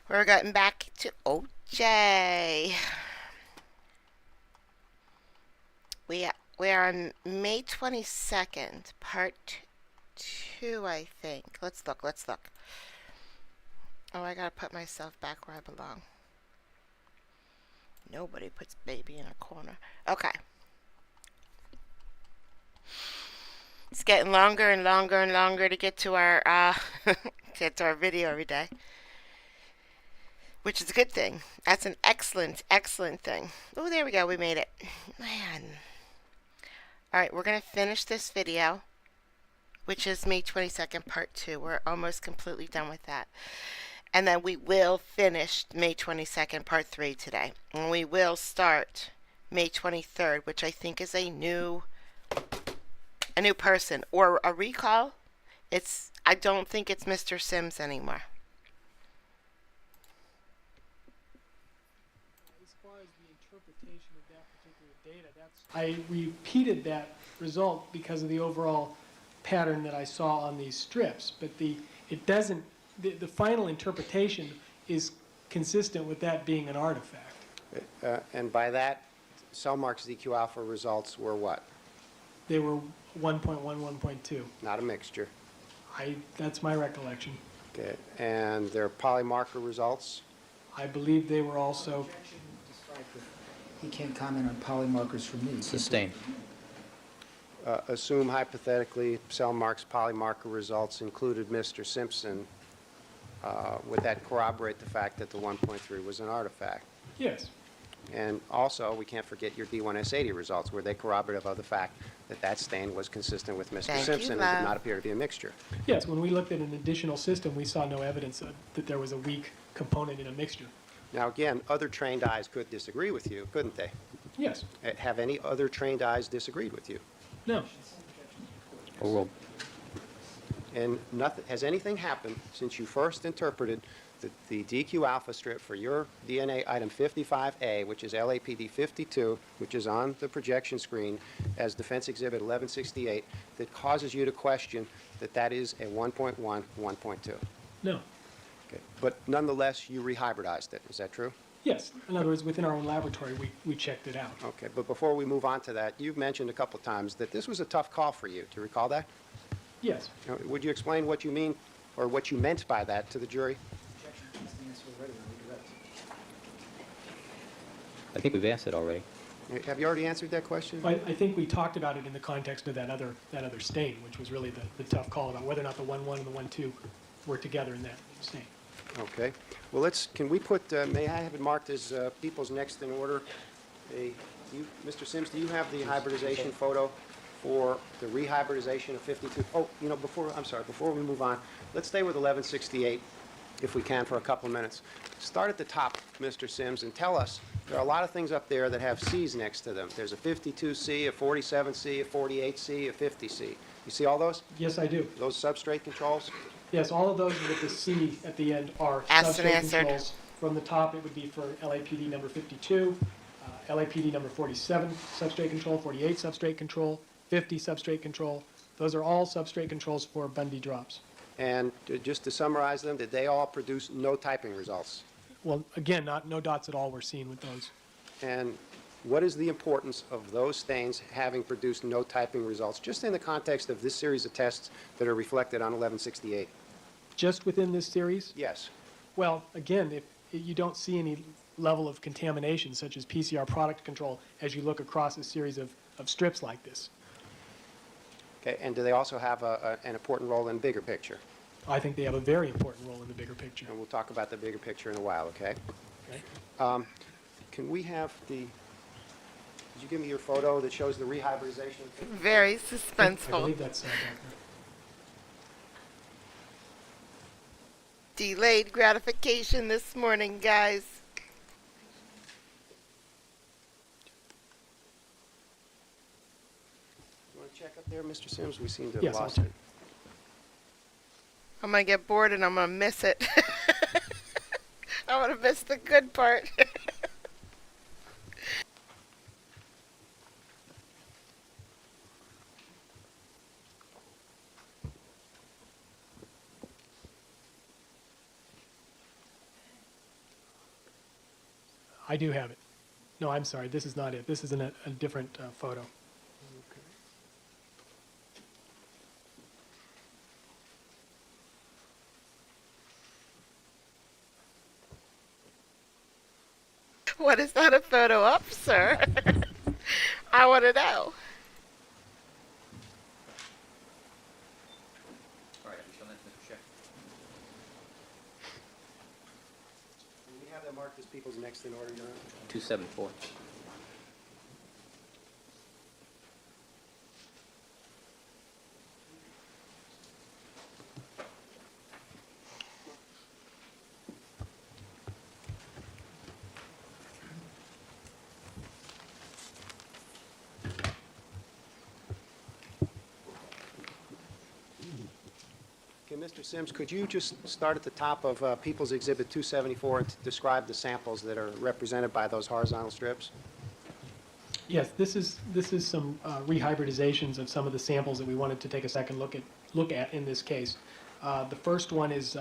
We're getting back to OJ. We are on May 22nd, part 2, I think. Let's look. Oh, I gotta put myself back where I belong. Nobody puts baby in a corner. Okay. It's getting longer and longer and longer to get to our get to our video every day, which is a good thing. That's an excellent thing. Oh, there we go. We made it. Man. All right, we're going to finish this video, which is May 22nd, part 2. We're almost completely done with that. And then we will finish May 22nd, part 3 today. And we will start May 23rd, which I think is a new person or a recall. I don't think it's Mr. Sims anymore. As far as the interpretation of that particular data, I repeated that result because of the overall pattern that I saw on these strips, but the final interpretation is consistent with that being an artifact. And by that, Cellmark's DQ alpha results were what? They were 1.1, 1.2. Not a mixture. That's my recollection. Okay. And their polymarker results? I believe they were also. He can't comment on polymarkers for me. Sustained. Assume hypothetically Cellmark's polymarker results included Mr. Simpson. Would that corroborate the fact that the 1.3 was an artifact? Yes. And also, we can't forget your D1S80 results. Were they corroborative of the fact that that stain was consistent with Mr. Simpson and did not appear to be a mixture? Yes, when we looked at an additional system, we saw no evidence that there was a weak component in a mixture. Now, again, other trained eyes could disagree with you, couldn't they? Yes. Have any other trained eyes disagreed with you? No. Oh, well, And has anything happened since you first interpreted the DQ alpha strip for your DNA item 55A, which is LAPD 52, which is on the projection screen as Defense Exhibit 1168, that causes you to question that is a 1.1, 1.2? No. Okay. But nonetheless, you rehybridized it. Is that true? Yes. In other words, within our own laboratory, we checked it out. Okay. But before we move on to that, you've mentioned a couple of times that this was a tough call for you. Do you recall that? Yes. Now, would you explain what you mean or what you meant by that to the jury? I think we've asked it already. Have you already answered that question? I think we talked about it in the context of that other stain, which was really the tough call about whether or not the 1.1 and the 1.2 were together in that stain. Okay. Well, can we put, may I have it marked as people's next in order? Mr. Sims, do you have the hybridization photo for the rehybridization of 52? Oh, before we move on, let's stay with 1168, if we can, for a couple of minutes. Start at the top, Mr. Sims, and tell us, there are a lot of things up there that have C's next to them. There's a 52C, a 47C, a 48C, a 50C. You see all those? Yes, I do. Those substrate controls? Yes, all of those with the C at the end are Asked and substrate answered. controls. From the top, it would be for LAPD number 52, LAPD number 47 substrate control, 48 substrate control, 50 substrate control. Those are all substrate controls for Bundy drops. And just to summarize them, did they all produce no typing results? Well, again, no dots at all were seen with those. And what is the importance of those stains having produced no typing results, just in the context of this series of tests that are reflected on 1168? Just within this series? Yes. Well, again, if you don't see any level of contamination, such as PCR product control, as you look across a series of strips like this. Okay. And do they also have an important role in the bigger picture? I think they have a very important role in the bigger picture. And we'll talk about the bigger picture in a while, okay? Okay. Can we have did you give me your photo that shows the rehybridization? Very I suspenseful. believe that's back there. Delayed gratification this morning, guys. You want to check up there, Mr. Sims? We seem to have Yes, I'll lost check. it. I'm going to get bored and I'm going to miss it. I'm going to miss the good part. I do have it. No, I'm sorry, this is not it. This is a different photo. What is that a photo of, sir? I want to know. All right, show that to Mr. Scheck. We have that marked as people's next in order, Your Honor. 274. Okay, Mr. Sims, could you just start at the top of People's Exhibit 274 and describe the samples that are represented by those horizontal strips? Yes, this is some rehybridizations of some of the samples that we wanted to take a second look at in this case. The first one is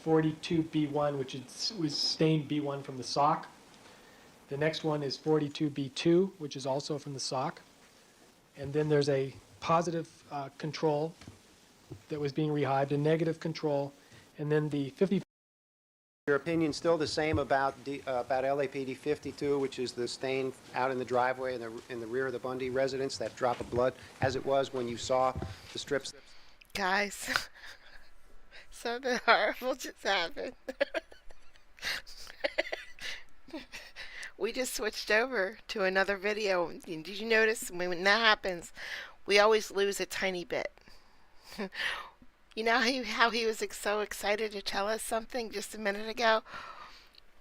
42B1, which was stained B1 from the sock. The next one is 42B2, which is also from the sock. And then there's a positive control that was being rehybed, a negative control, and then the 50. Your opinion still the same about LAPD 52, which is the stain out in the driveway in the rear of the Bundy residence, that drop of blood, as it was when you saw the strips? Guys, something horrible just happened. We just switched over to another video. Did you notice when that happens, we always lose a tiny bit? You know how he was so excited to tell us something just a minute ago?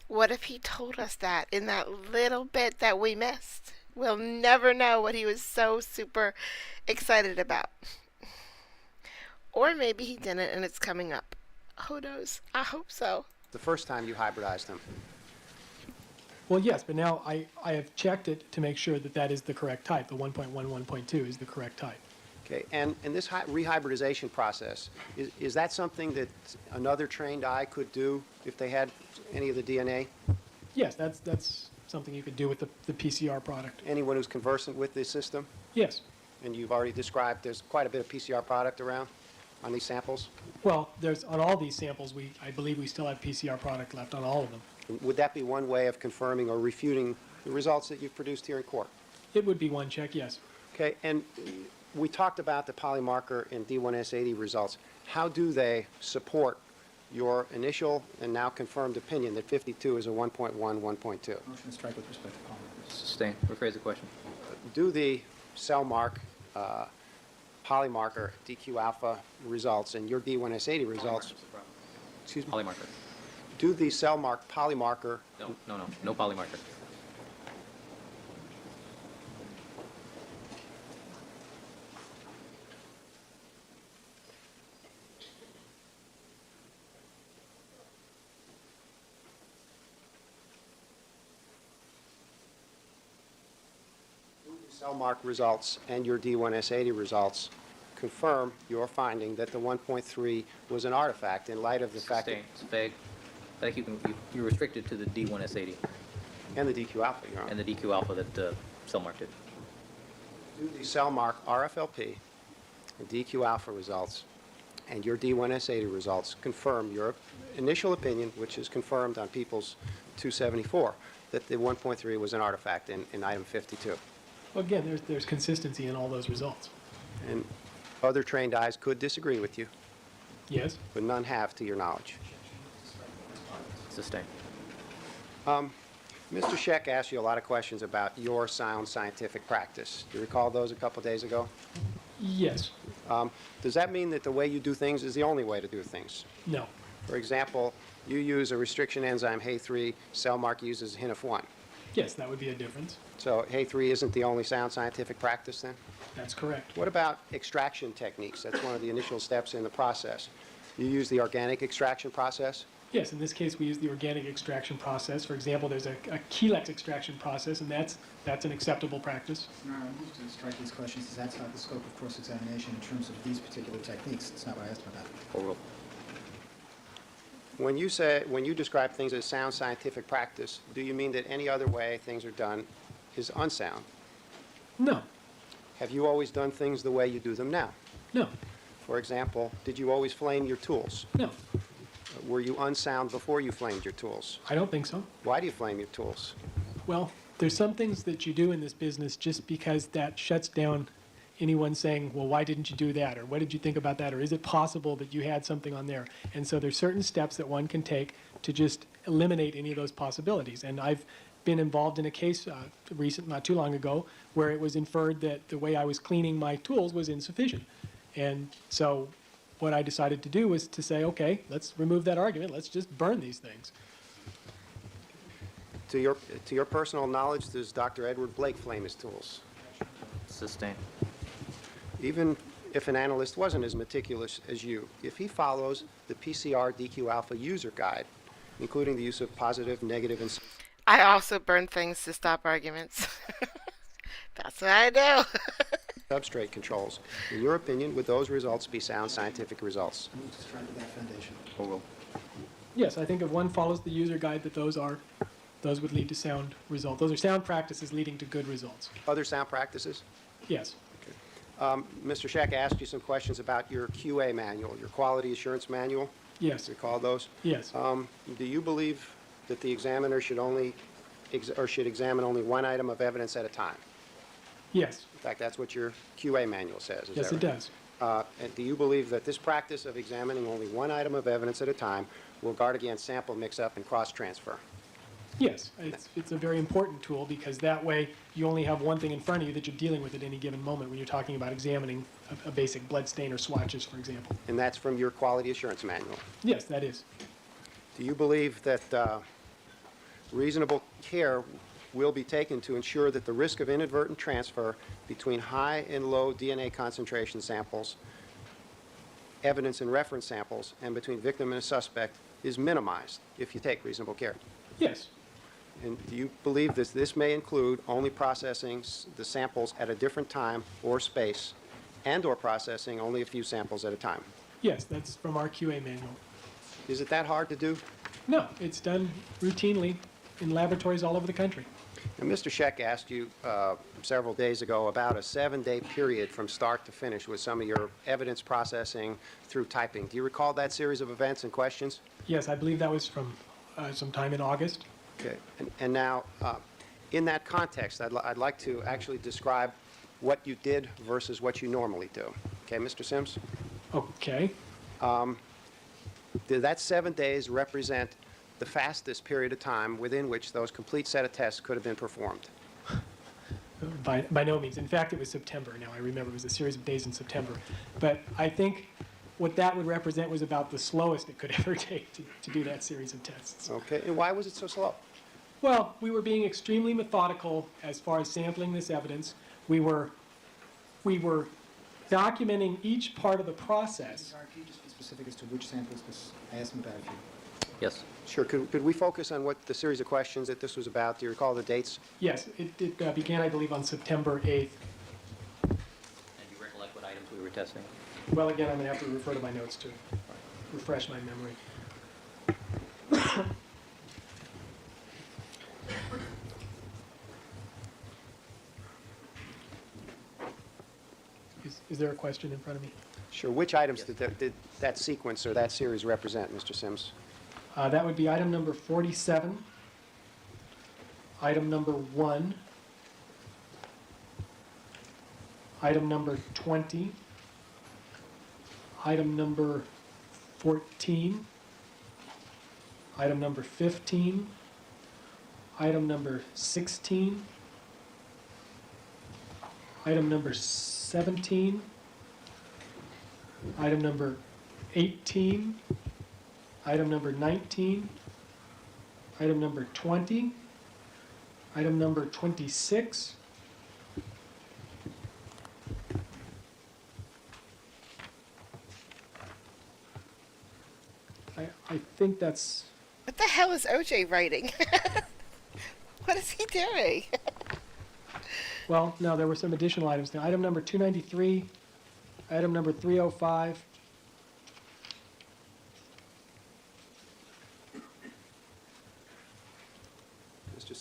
What if he told us that in that little bit that we missed? We'll never know what he was so super excited about. Or maybe he didn't and it's coming up. Who knows? I hope so. The first time you hybridized them. Well, yes, but now I have checked it to make sure that that is the correct type. The 1.1, 1.2 is the correct type. Okay, and in this rehybridization process, is that something that another trained eye could do if they had any of the DNA? Yes, that's something you could do with the PCR product. Anyone who's conversant with this system? Yes. And you've already described there's quite a bit of PCR product around on these samples? Well, there's on all these samples, I believe we still have PCR product left on all of them. Would that be one way of confirming or refuting the results that you've produced here in court? It would be one check, yes. Okay, and we talked about the polymarker and D1S80 results. How do they support your initial and now confirmed opinion that 52 is a 1.1, 1.2? Motion to strike with respect to polymarkers. Sustain. Rephrase the question. Do the cell mark polymarker DQ alpha results and your D1S80 results, excuse me, Polymarker. do the cell mark polymarker, No polymarker. cell mark results and your D1S80 results confirm your finding that the 1.3 was an artifact in light of the fact that, Sustain. It's vague. I think you're restricted to the D1S80 and the DQ alpha, Your Honor. and the DQ alpha that cell mark did. Do the cell mark RFLP and DQ alpha results and your D1S80 results confirm your initial opinion, which is confirmed on People's 274, that the 1.3 was an artifact in item 52? Well, again, there's consistency in all those results. And other trained eyes could disagree with you, Yes? but none have to your knowledge. Sustain. Mr. Scheck asked you a lot of questions about your sound scientific practice. Do you recall those a couple days ago? Yes. Does that mean that the way you do things is the only way to do things? No. For example, you use a restriction enzyme, HA3, cell mark uses HINF1. Yes, that would be a difference. So HA3 isn't the only sound scientific practice then? That's correct. What about extraction techniques? That's one of the initial steps in the process. You use the organic extraction process? Yes, in this case, we use the organic extraction process. For example, there's a Kelex extraction process, and that's an acceptable practice. No, I move to strike these questions as outside the scope of cross-examination in terms of these particular techniques. That's not what I asked about. Overruled. When you describe things as sound scientific practice, do you mean that any other way things are done is unsound? No, Have you always done things the way you do them now? no, For example, did you always flame your tools? no. Were you unsound before you flamed your tools? I don't think so. Why do you flame your tools? Well, there's some things that you do in this business just because that shuts down anyone saying, well, why didn't you do that? Or what did you think about that? Or is it possible that you had something on there? And so there's certain steps that one can take to just eliminate any of those possibilities. And I've been involved in a case not too long ago, where it was inferred that the way I was cleaning my tools was insufficient. And so what I decided to do was to say, okay, let's remove that argument. Let's just burn these things. To your personal knowledge, does Dr. Edward Blake flame his tools? Sustained. Even if an analyst wasn't as meticulous as you, if he follows the PCR DQ Alpha user guide, including the use of positive, negative, and I also burn things to stop arguments. That's what I do. substrate controls, in your opinion, would those results be sound scientific results? Move to strike that foundation. Or Yes, I think if one follows the user guide, that those would lead to sound results. Those are sound practices leading to good results. Other sound practices? Yes. Mr. Scheck asked you some questions about your QA manual, your quality assurance manual. Yes. Recall those? Yes. Do you believe that the examiner should should examine only one item of evidence at a time? Yes. In fact, that's what your QA manual says. Is Yes, that it right? does. And do you believe that this practice of examining only one item of evidence at a time will guard against sample mix-up and cross-transfer? Yes. It's a very important tool because that way you only have one thing in front of you that you're dealing with at any given moment when you're talking about examining a basic blood stain or swatches, for example. And that's from your quality assurance manual. Yes, that is. Do you believe that reasonable care will be taken to ensure that the risk of inadvertent transfer between high and low DNA concentration samples, evidence and reference samples, and between victim and a suspect is minimized if you take reasonable care? Yes. And do you believe that this may include only processing the samples at a different time or space and/or processing only a few samples at a time? Yes, that's from our QA manual. Is it that hard to do? No, it's done routinely in laboratories all over the country. And Mr. Scheck asked you several days ago about a 7-day period from start to finish with some of your evidence processing through typing. Do you recall that series of events and questions? Yes, I believe that was from sometime in August. Okay. And now, in that context, I'd like to actually describe what you did versus what you normally do. Okay, Mr. Sims? Okay. Did that 7 days represent the fastest period of time within which those complete set of tests could have been performed? By no means. In fact, it was September. Now I remember it was a series of days in September. But I think what that would represent was about the slowest it could ever take to do that series of tests. Okay. And why was it so slow? Well, we were being extremely methodical as far as sampling this evidence. We were documenting each part of the process. Can you just be specific as to which samples? Because I asked him about a few. yes. Sure. Could we focus on what the series of questions that this was about? Do you recall the dates? Yes, it began, I believe, on September 8th. And you recollect what items we were testing? Well, again, I'm going to have to refer to my notes to refresh my memory. Is there a question in front of me? Sure. Which items did that sequence or that series represent, Mr. Sims? That would be item number 47, item number 1, item number 20, item number 14, item number 15, item number 16, item number 17, item number 18, item number 19, item number 20, item number 26, I think that's, What the hell is OJ writing? What is he doing? well, no, there were some additional items now. Item number 293, item number 305,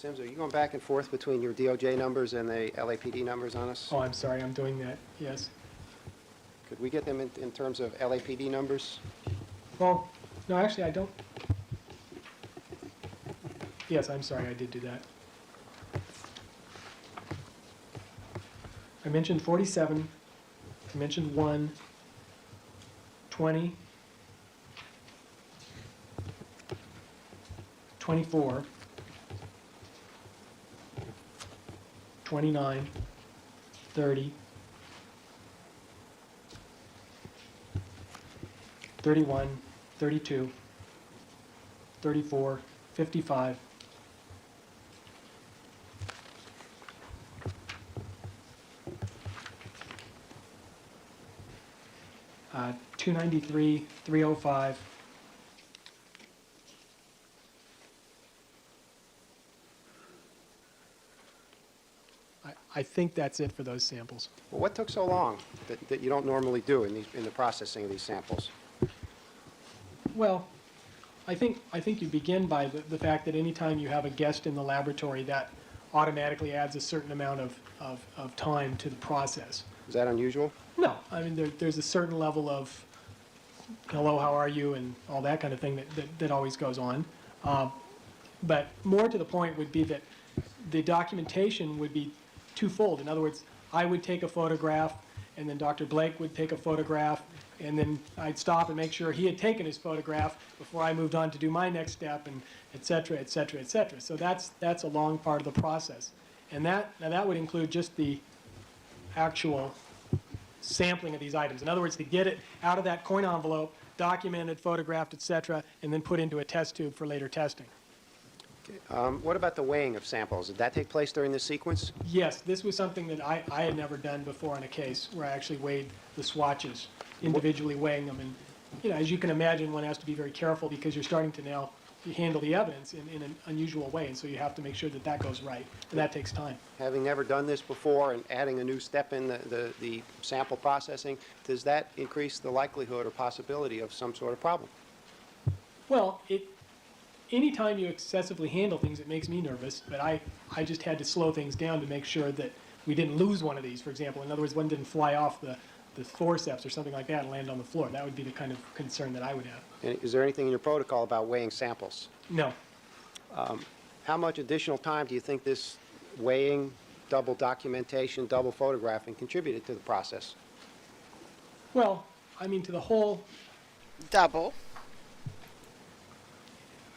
Sims, are you going back and forth between your DOJ numbers and the LAPD numbers on us? Oh, I'm sorry, I'm doing that, yes. Could we get them in terms of LAPD numbers? Well, no, actually, I don't. Yes, I'm sorry, I did do that. I mentioned 47, I mentioned 1, 20, 24, 29, 30, 31, 32, 34, 55, 293, 305, I think that's it for those samples. Well, what took so long that you don't normally do in the processing of these samples? Well, I think you begin by the fact that anytime you have a guest in the laboratory, that automatically adds a certain amount of time to the process. Is that unusual? No, I mean, there's a certain level of hello, how are you, and all that kind of thing that always goes on. But more to the point would be that the documentation would be twofold. In other words, I would take a photograph, and then Dr. Blake would take a photograph, and then I'd stop and make sure he had taken his photograph before I moved on to do my next step, and et cetera, et cetera, et cetera. So that's a long part of the process. And that would include just the actual sampling of these items. In other words, to get it out of that coin envelope, documented, photographed, et cetera, and then put into a test tube for later testing. What about the weighing of samples? Did that take place during this sequence? Yes, this was something that I had never done before in a case where I actually weighed the swatches, individually weighing them. And, you know, as you can imagine, one has to be very careful because you're starting to now handle the evidence in an unusual way, and so you have to make sure that that goes right, and that takes time. Having never done this before and adding a new step in the sample processing, does that increase the likelihood or possibility of some sort of problem? Well, anytime you excessively handle things, it makes me nervous, but I just had to slow things down to make sure that we didn't lose one of these, for example. In other words, one didn't fly off the forceps or something like that and land on the floor. That would be the kind of concern that I would have. And is there anything in your protocol about weighing samples? No. How much additional time do you think this weighing, double documentation, double photographing contributed to the process? Well, I mean, to the whole, Double.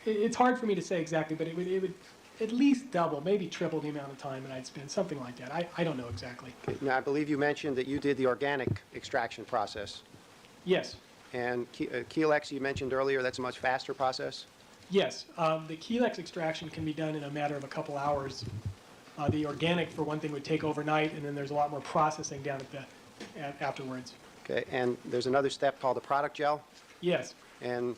it's hard for me to say exactly, but it would at least double, maybe triple the amount of time that I'd spend, something like that. I don't know exactly. Now, I believe you mentioned that you did the organic extraction process. Yes. And Kelex, you mentioned earlier, that's a much faster process? Yes. The Kelex extraction can be done in a matter of a couple hours. The organic, for one thing, would take overnight, and then there's a lot more processing down afterwards. Okay, and there's another step called the product gel? Yes. And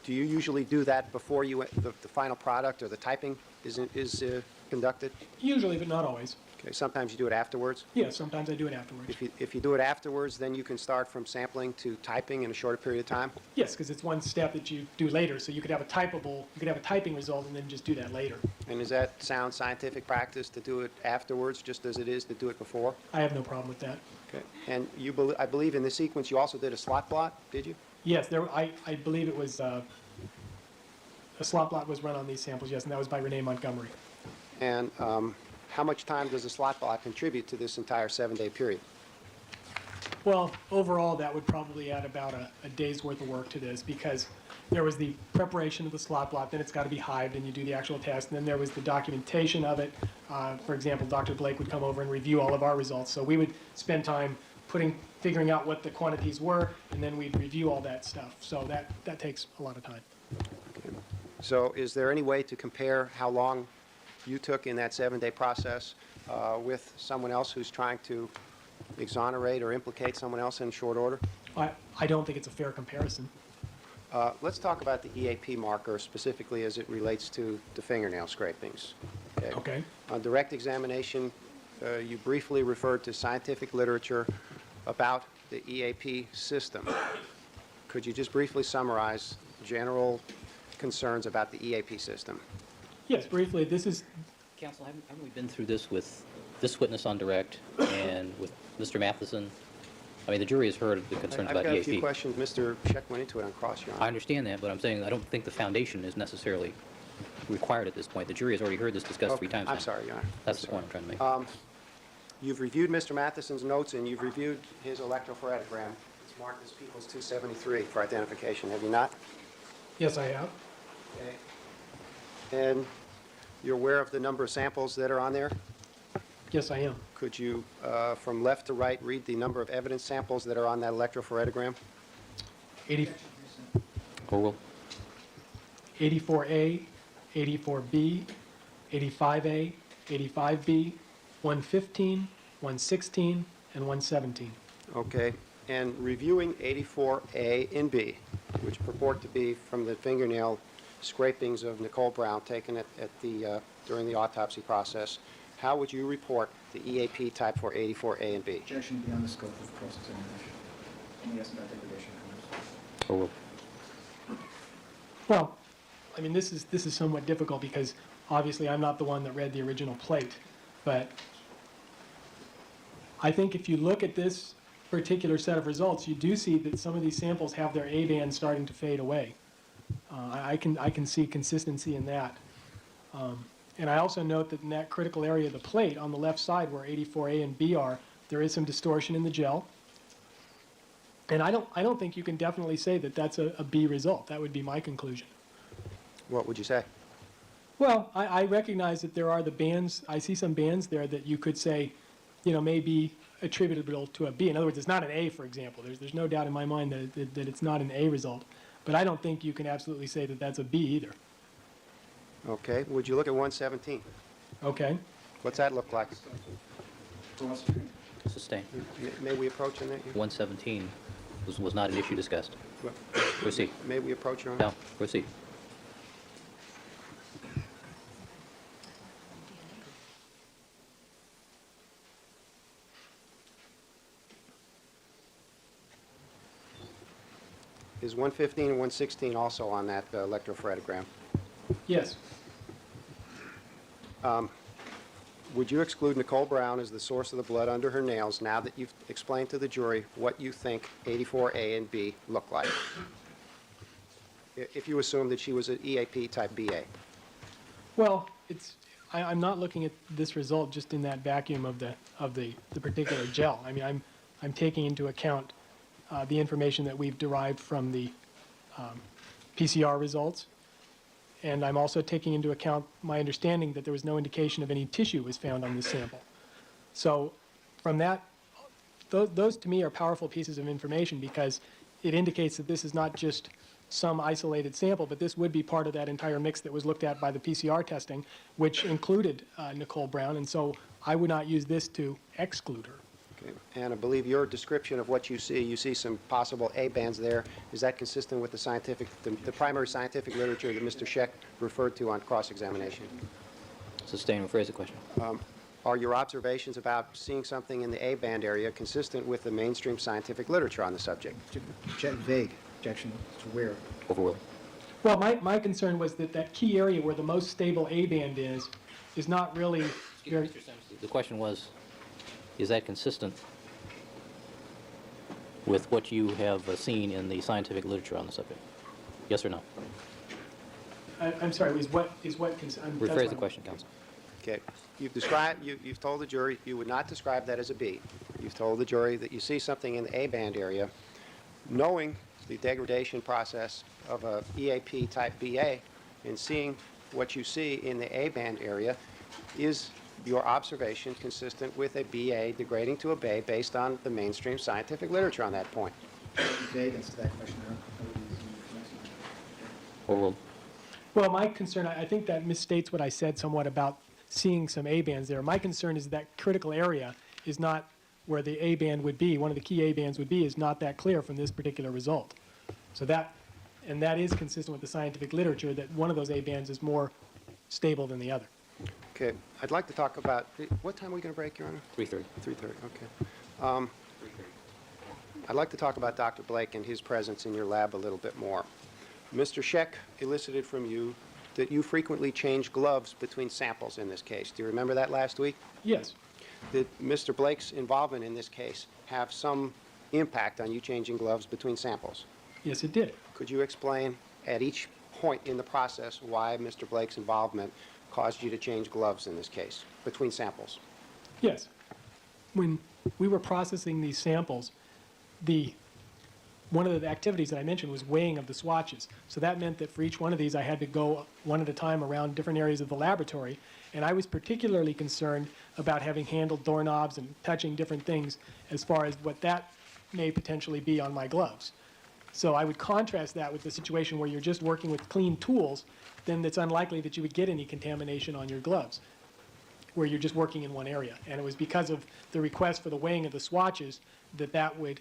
do you usually do that before the final product or the typing is conducted? Usually, but not always. Okay, sometimes you do it afterwards? Yes, sometimes I do it afterwards. If you do it afterwards, then you can start from sampling to typing in a shorter period of time? Yes, because it's one step that you do later. So you could have a typing result and then just do that later. And is that sound scientific practice to do it afterwards, just as it is to do it before? I have no problem with that. Okay. And I believe in this sequence you also did a slot blot, did you? Yes, I believe it was a slot blot was run on these samples, yes, and that was by Renee Montgomery. And how much time does a slot blot contribute to this entire 7-day period? Well, overall, that would probably add about a day's worth of work to this because there was the preparation of the slot blot, then it's got to be hived, and you do the actual test, and then there was the documentation of it. For example, Dr. Blake would come over and review all of our results. So we would spend time figuring out what the quantities were, and then we'd review all that stuff. So that takes a lot of time. Okay. So is there any way to compare how long you took in that 7-day process with someone else who's trying to exonerate or implicate someone else in short order? I don't think it's a fair comparison. Let's talk about the EAP marker specifically as it relates to the fingernail scrapings. Okay. On direct examination, you briefly referred to scientific literature about the EAP system. Could you just briefly summarize general concerns about the EAP system? Yes, briefly, this is, Counsel, haven't we been through this with this witness on direct and with Mr. Matheson? I mean, the jury has heard the concerns I've about got a few EAP. questions. Mr. Scheck went into it on cross, Your I Honor. understand that, but I'm saying I don't think the foundation is necessarily required at this point. The jury has already heard this discussed 3 times now. I'm sorry, Your Honor. That's the point I'm trying to make. You've reviewed Mr. Matheson's notes, and you've reviewed his electrophoretic. It's marked as Peoples 273 for identification, have you not? yes, I have. Okay. And you're aware of the number of samples that are on there? Yes, I am. Could you, from left to right, read the number of evidence samples that are on that electrophoretic? 80, Overruled. 84A, 84B, 85A, 85B, 115, 116, and 117. Okay. And reviewing 84A and B, which purport to be from the fingernail scrapings of Nicole Brown taken during the autopsy process, how would you report the EAP type for 84A and B? Objection beyond the scope of cross-examination. Only asked about degradation claims. Overruled. Well, I mean, this is somewhat difficult because obviously I'm not the one that read the original plate, but I think if you look at this particular set of results, you do see that some of these samples have their A bands starting to fade away. I can see consistency in that. And I also note that in that critical area of the plate on the left side where 84A and B are, there is some distortion in the gel. And I don't think you can definitely say that that's a B result. That would be my conclusion. What would you say? Well, I recognize that there are the bands, I see some bands there that you could say, may be attributable to a B. In other words, it's not an A, for example. There's no doubt in my mind that it's not an A result. But I don't think you can absolutely say that that's a B either. Okay. Would you look at 117? Okay? What's that look like? Sustained. May we approach on that? 117 was not an issue discussed. Proceed. May we approach, Your Honor? No, proceed. Is 115 and 116 also on that electrophoretic? Yes. Would you exclude Nicole Brown as the source of the blood under her nails now that you've explained to the jury what you think 84A and B look like? If you assume that she was an EAP type BA. Well, I'm not looking at this result just in that vacuum of the particular gel. I mean, I'm taking into account the information that we've derived from the PCR results. And I'm also taking into account my understanding that there was no indication of any tissue was found on this sample. So from that, those to me are powerful pieces of information because it indicates that this is not just some isolated sample, but this would be part of that entire mix that was looked at by the PCR testing, which included Nicole Brown. And so I would not use this to exclude her. Okay. And I believe your description of what you see some possible A bands there. Is that consistent with the primary scientific literature that Mr. Scheck referred to on cross-examination? Sustained. Rephrase the question. Are your observations about seeing something in the A band area consistent with the mainstream scientific literature on the subject? Vague. Objection to where? Overruled. Well, my concern was that key area where the most stable A band is not really very... Mr. Sims, the question was, is that consistent with what you have seen in the scientific literature on the subject? Yes or no? I'm sorry, I'm that's Rephrase the my- question, counsel. Okay. You've told the jury you would not describe that as a B. You've told the jury that you see something in the A band area, knowing the degradation process of a EAP type BA and seeing what you see in the A band area. Is your observation consistent with a BA degrading to a BA based on the mainstream scientific literature on that point? Vague answer to that question. Overruled. Well, my concern, I think that misstates what I said somewhat about seeing some A bands there. My concern is that critical area is not where the A band would be, one of the key A bands would be, is not that clear from this particular result. So that is consistent with the scientific literature, that one of those A bands is more stable than the other. Okay. I'd like to talk about, what time are we going to break, Your Honor? 3:30. 3:30, okay. I'd like to talk about Dr. Blake and his presence in your lab a little bit more. Mr. Scheck elicited from you that you frequently change gloves between samples in this case. Do you remember that last week? Yes. Did Mr. Blake's involvement in this case have some impact on you changing gloves between samples? Yes, it did. Could you explain at each point in the process why Mr. Blake's involvement caused you to change gloves in this case between samples? Yes. When we were processing these samples, one of the activities that I mentioned was weighing of the swatches. So that meant that for each one of these, I had to go one at a time around different areas of the laboratory. And I was particularly concerned about having handled doorknobs and touching different things as far as what that may potentially be on my gloves. So I would contrast that with the situation where you're just working with clean tools, then it's unlikely that you would get any contamination on your gloves, where you're just working in one area. And it was because of the request for the weighing of the swatches that would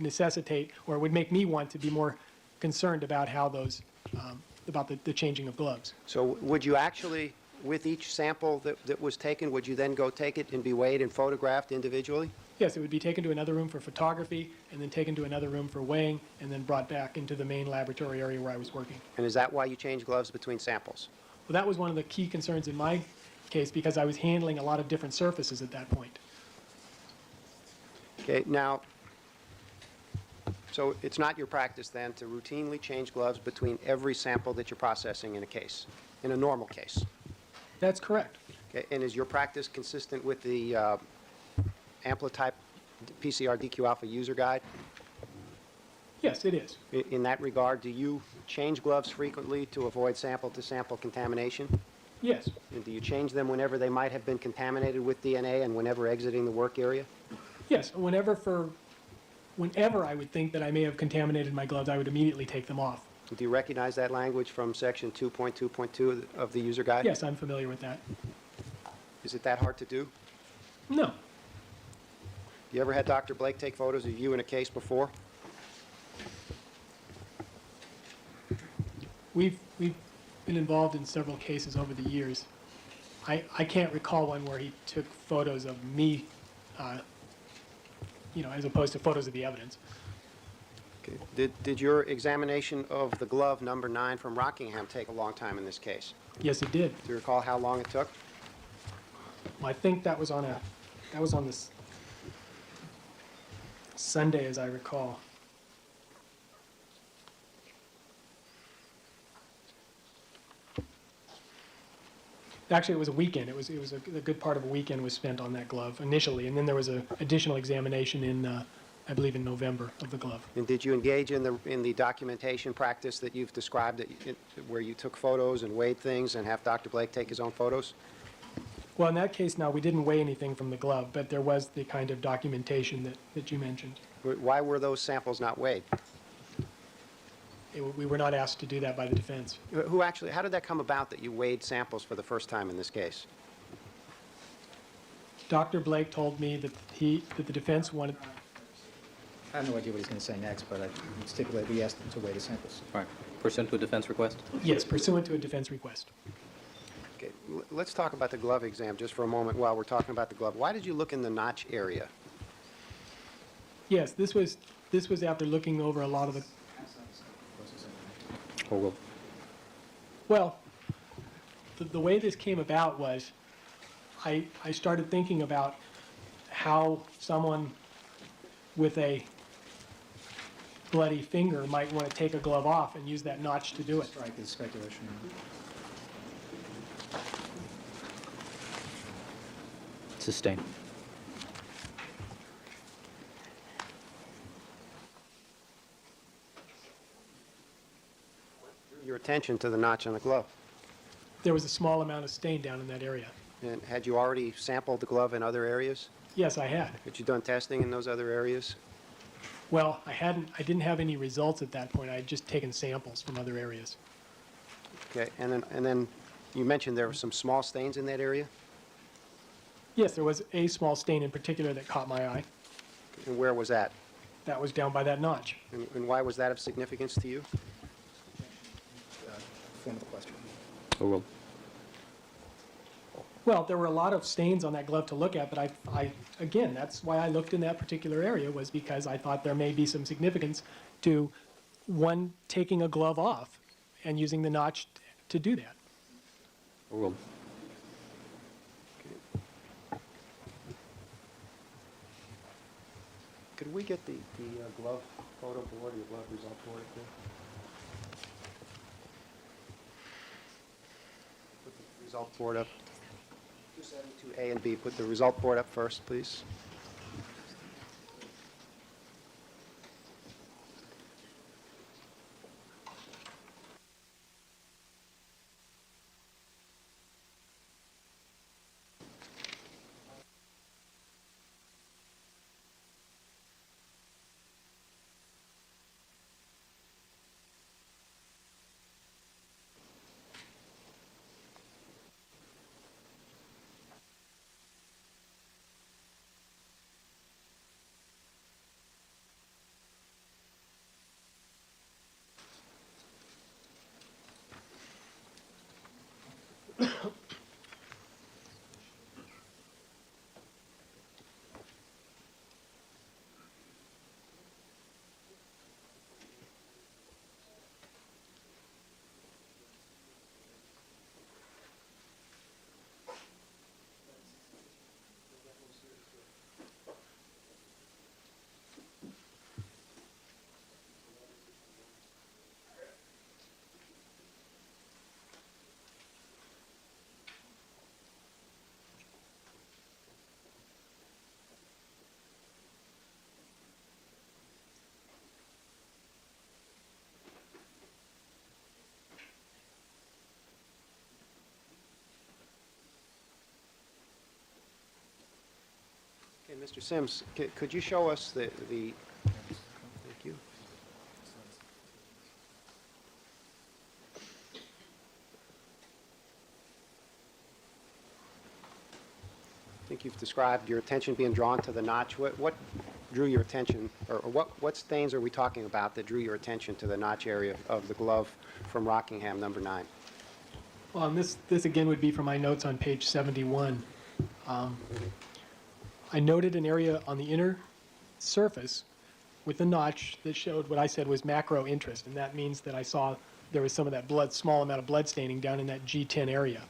necessitate, or would make me want to be more concerned about how those, about the changing of gloves. So would you actually, with each sample that was taken, would you then go take it and be weighed and photographed individually? Yes, it would be taken to another room for photography, and then taken to another room for weighing, and then brought back into the main laboratory area where I was working. And is that why you changed gloves between samples? Well, that was one of the key concerns in my case, because I was handling a lot of different surfaces at that point. Okay, now, so it's not your practice then to routinely change gloves between every sample that you're processing in a case, in a normal case? That's correct. Okay, and is your practice consistent with the Amplotype PCR DQ Alpha user guide? Yes, it is. In that regard, do you change gloves frequently to avoid sample-to-sample contamination? Yes. And do you change them whenever they might have been contaminated with DNA and whenever exiting the work area? Yes, whenever I would think that I may have contaminated my gloves, I would immediately take them off. Do you recognize that language from section 2.2.2 of the user guide? Yes, I'm familiar with that. Is it that hard to do? No. You ever had Dr. Blake take photos of you in a case before? We've been involved in several cases over the years. I can't recall one where he took photos of me, as opposed to photos of the evidence. Okay. Did your examination of the glove number 9 from Rockingham take a long time in this case? Yes, it did. Do you recall how long it took? Well, I think that was on this Sunday, as I recall. Actually, it was a weekend. It was a good part of a weekend was spent on that glove initially, and then there was an additional examination in, I believe, in November of the glove. And did you engage in the documentation practice that you've described, where you took photos and weighed things and have Dr. Blake take his own photos? Well, in that case, now, we didn't weigh anything from the glove, but there was the kind of documentation that you mentioned. Why were those samples not weighed? We were not asked to do that by the defense. How did that come about that you weighed samples for the first time in this case? Dr. Blake told me that the defense wanted, I have no idea what he's going to say next, but I stipulate we asked him to weigh the samples. All right. Pursuant to a defense request? yes, pursuant to a defense request. Okay, let's talk about the glove exam just for a moment while we're talking about the glove. Why did you look in the notch area? Yes, this was after looking over a lot of the, Or will? well, the way this came about was I started thinking about how someone with a bloody finger might want to take a glove off and use that notch to do it. Strike is speculation. Sustain. Your attention to the notch on the glove. There was a small amount of stain down in that area. And had you already sampled the glove in other areas? Yes, I had. Had you done testing in those other areas? Well, I didn't have any results at that point. I had just taken samples from other areas. Okay, and then you mentioned there were some small stains in that area? Yes, there was a small stain in particular that caught my eye. And where was that? That was down by that notch. And why was that of significance to you? Form of the question. Or will? Well, there were a lot of stains on that glove to look at, but again, that's why I looked in that particular area, was because I thought there may be some significance to one taking a glove off and using the notch to do that. Overruled. Could we get the glove photo board and the glove result board up there? Put the result board up. 272A and B, put the result board up first, please. Okay, Mr. Sims, could you show us the, thank you. I think you've described your attention being drawn to the notch. What drew your attention, or what stains are we talking about that drew your attention to the notch area of the glove from Rockingham, number 9? Well, and this again would be from my notes on page 71. I noted an area on the inner surface with a notch that showed what I said was macro interest, and that means that I saw there was some of that blood, small amount of blood staining down in that G10 area.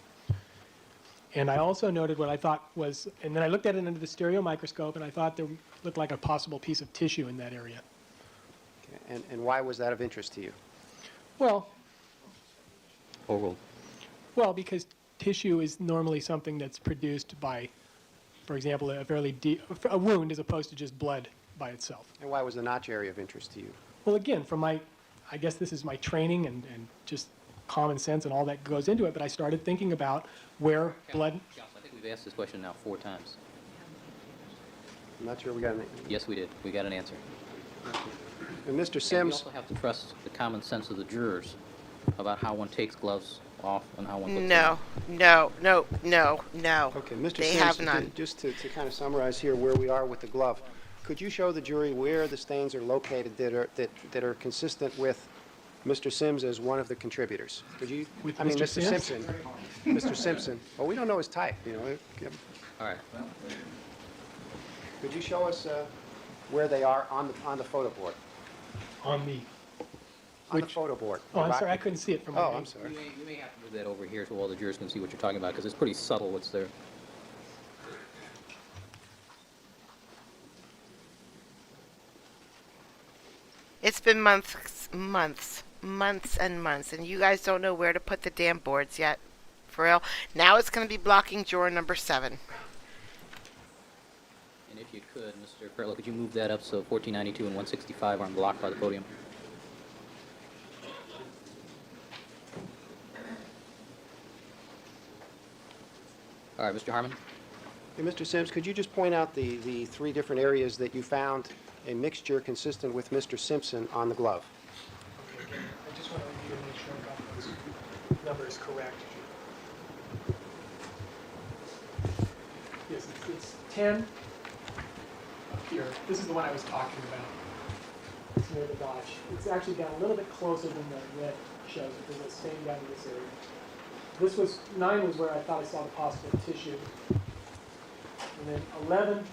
And I also noted what I thought was, and then I looked at it under the stereo microscope, and I thought there looked like a possible piece of tissue in that area. Okay, and why was that of interest to you? Well, Overruled. well, because tissue is normally something that's produced by, for example, a fairly deep, a wound as opposed to just blood by itself. And why was the notch area of interest to you? Well, again, from my, I guess this is my training and just common sense and all that goes into it, but I started thinking about where blood... Counsel, I think we've asked this question now 4 times. I'm not sure we got an... Yes, we did. We got an answer. And Mr. And we Sims, also have to trust the common sense of the jurors about how one takes gloves off and how one puts them No, on. no. okay, Mr. They Sims, have none. just to kind of summarize here where we are with the glove, could you show the jury where the stains are located that are consistent with Mr. Sims as one of the contributors? Could you? With I mean, Mr. Mr. Sims? Simpson. Mr. Simpson. Well, we don't know his type, you know. All right. Could you show us where they are on the photo board? on the... On the Which- photo board. Oh, I'm sorry, I couldn't see it from my... Oh, I'm sorry. You may have to move that over here so all the jurors can see what you're talking about, because it's pretty subtle what's there. It's been months and months, and you guys don't know where to put the damn boards yet. For real. Now it's going to be blocking juror number 7. And if you could, Mr. Perlow, could you move that up so 1492 and 165 aren't blocked by the podium? All right, Mr. Harmon? Hey, Mr. Sims, could you just point out the 3 different areas that you found a mixture consistent with Mr. Simpson on the glove? I just want to review and make sure I got those numbers correct. Yes, it's 10 up here. This is the one I was talking about. It's near the notch. It's actually down a little bit closer than the red shows it. There's a stain down in this area. This was, 9 was where I thought I saw the possible tissue. And then 11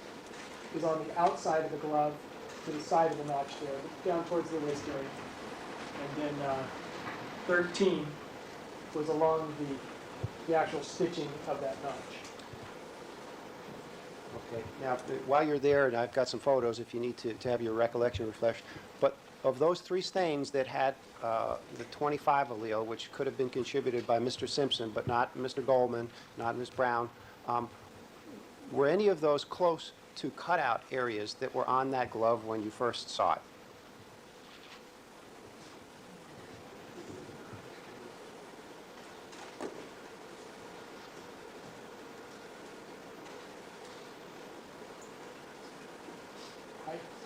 is on the outside of the glove, to the side of the notch there, down towards the wrist area. And then 13 was along the actual stitching of that notch. Okay. Now, while you're there, and I've got some photos if you need to have your recollection refreshed, but of those 3 stains that had the 25 allele, which could have been contributed by Mr. Simpson, but not Mr. Goldman, not Ms. Brown, were any of those close to cutout areas that were on that glove when you first saw it?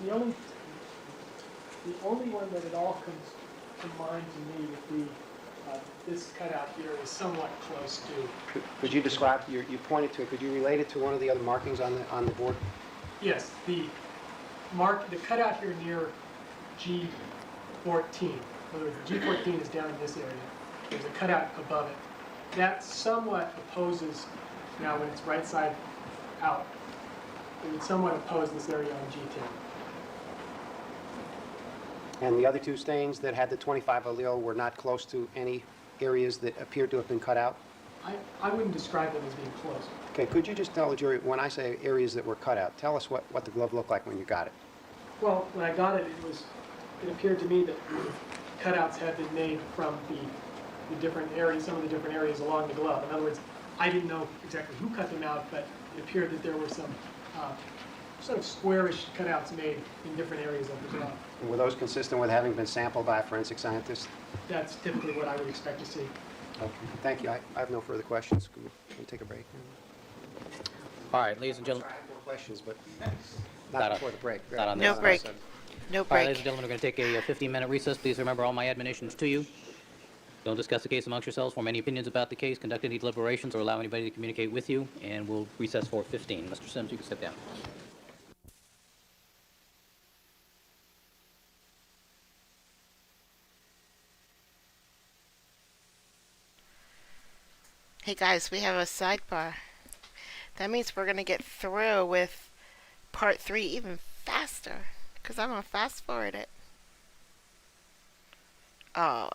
The only one that at all comes to mind to me would be this cutout here is somewhat close to. Could you describe, you pointed to it, could you relate it to one of the other markings on the board? Yes, the cutout here near G14. In other words, the G14 is down in this area. There's a cutout above it. That somewhat opposes, now when it's right side out, it would somewhat oppose this area on G10. And the other 2 stains that had the 25 allele were not close to any areas that appeared to have been cut out? I wouldn't describe them as being close. Okay, could you just tell the jury, when I say areas that were cut out, tell us what the glove looked like when you got it? Well, when I got it, it appeared to me that cutouts had been made from the different areas, some of the different areas along the glove. In other words, I didn't know exactly who cut them out, but it appeared that there were some sort of squarish cutouts made in different areas of the glove. And were those consistent with having been sampled by a forensic scientist? That's typically what I would expect to see. Okay, thank you. I have no further questions. Can we take a break? All right, ladies and gentlemen. I have more questions, but Not not on- before the break. not on No this break. No All right, ladies break. and gentlemen, we're going to take a 15-minute recess. Please remember all my admonitions to you. Don't discuss the case amongst yourselves, form any opinions about the case, conduct any deliberations, or allow anybody to communicate with you, and we'll recess for 15. Mr. Sims, you can step down. Hey guys, we have a sidebar. That means we're going to get through with part 3 even faster. Because I'm going to fast forward it. Oh.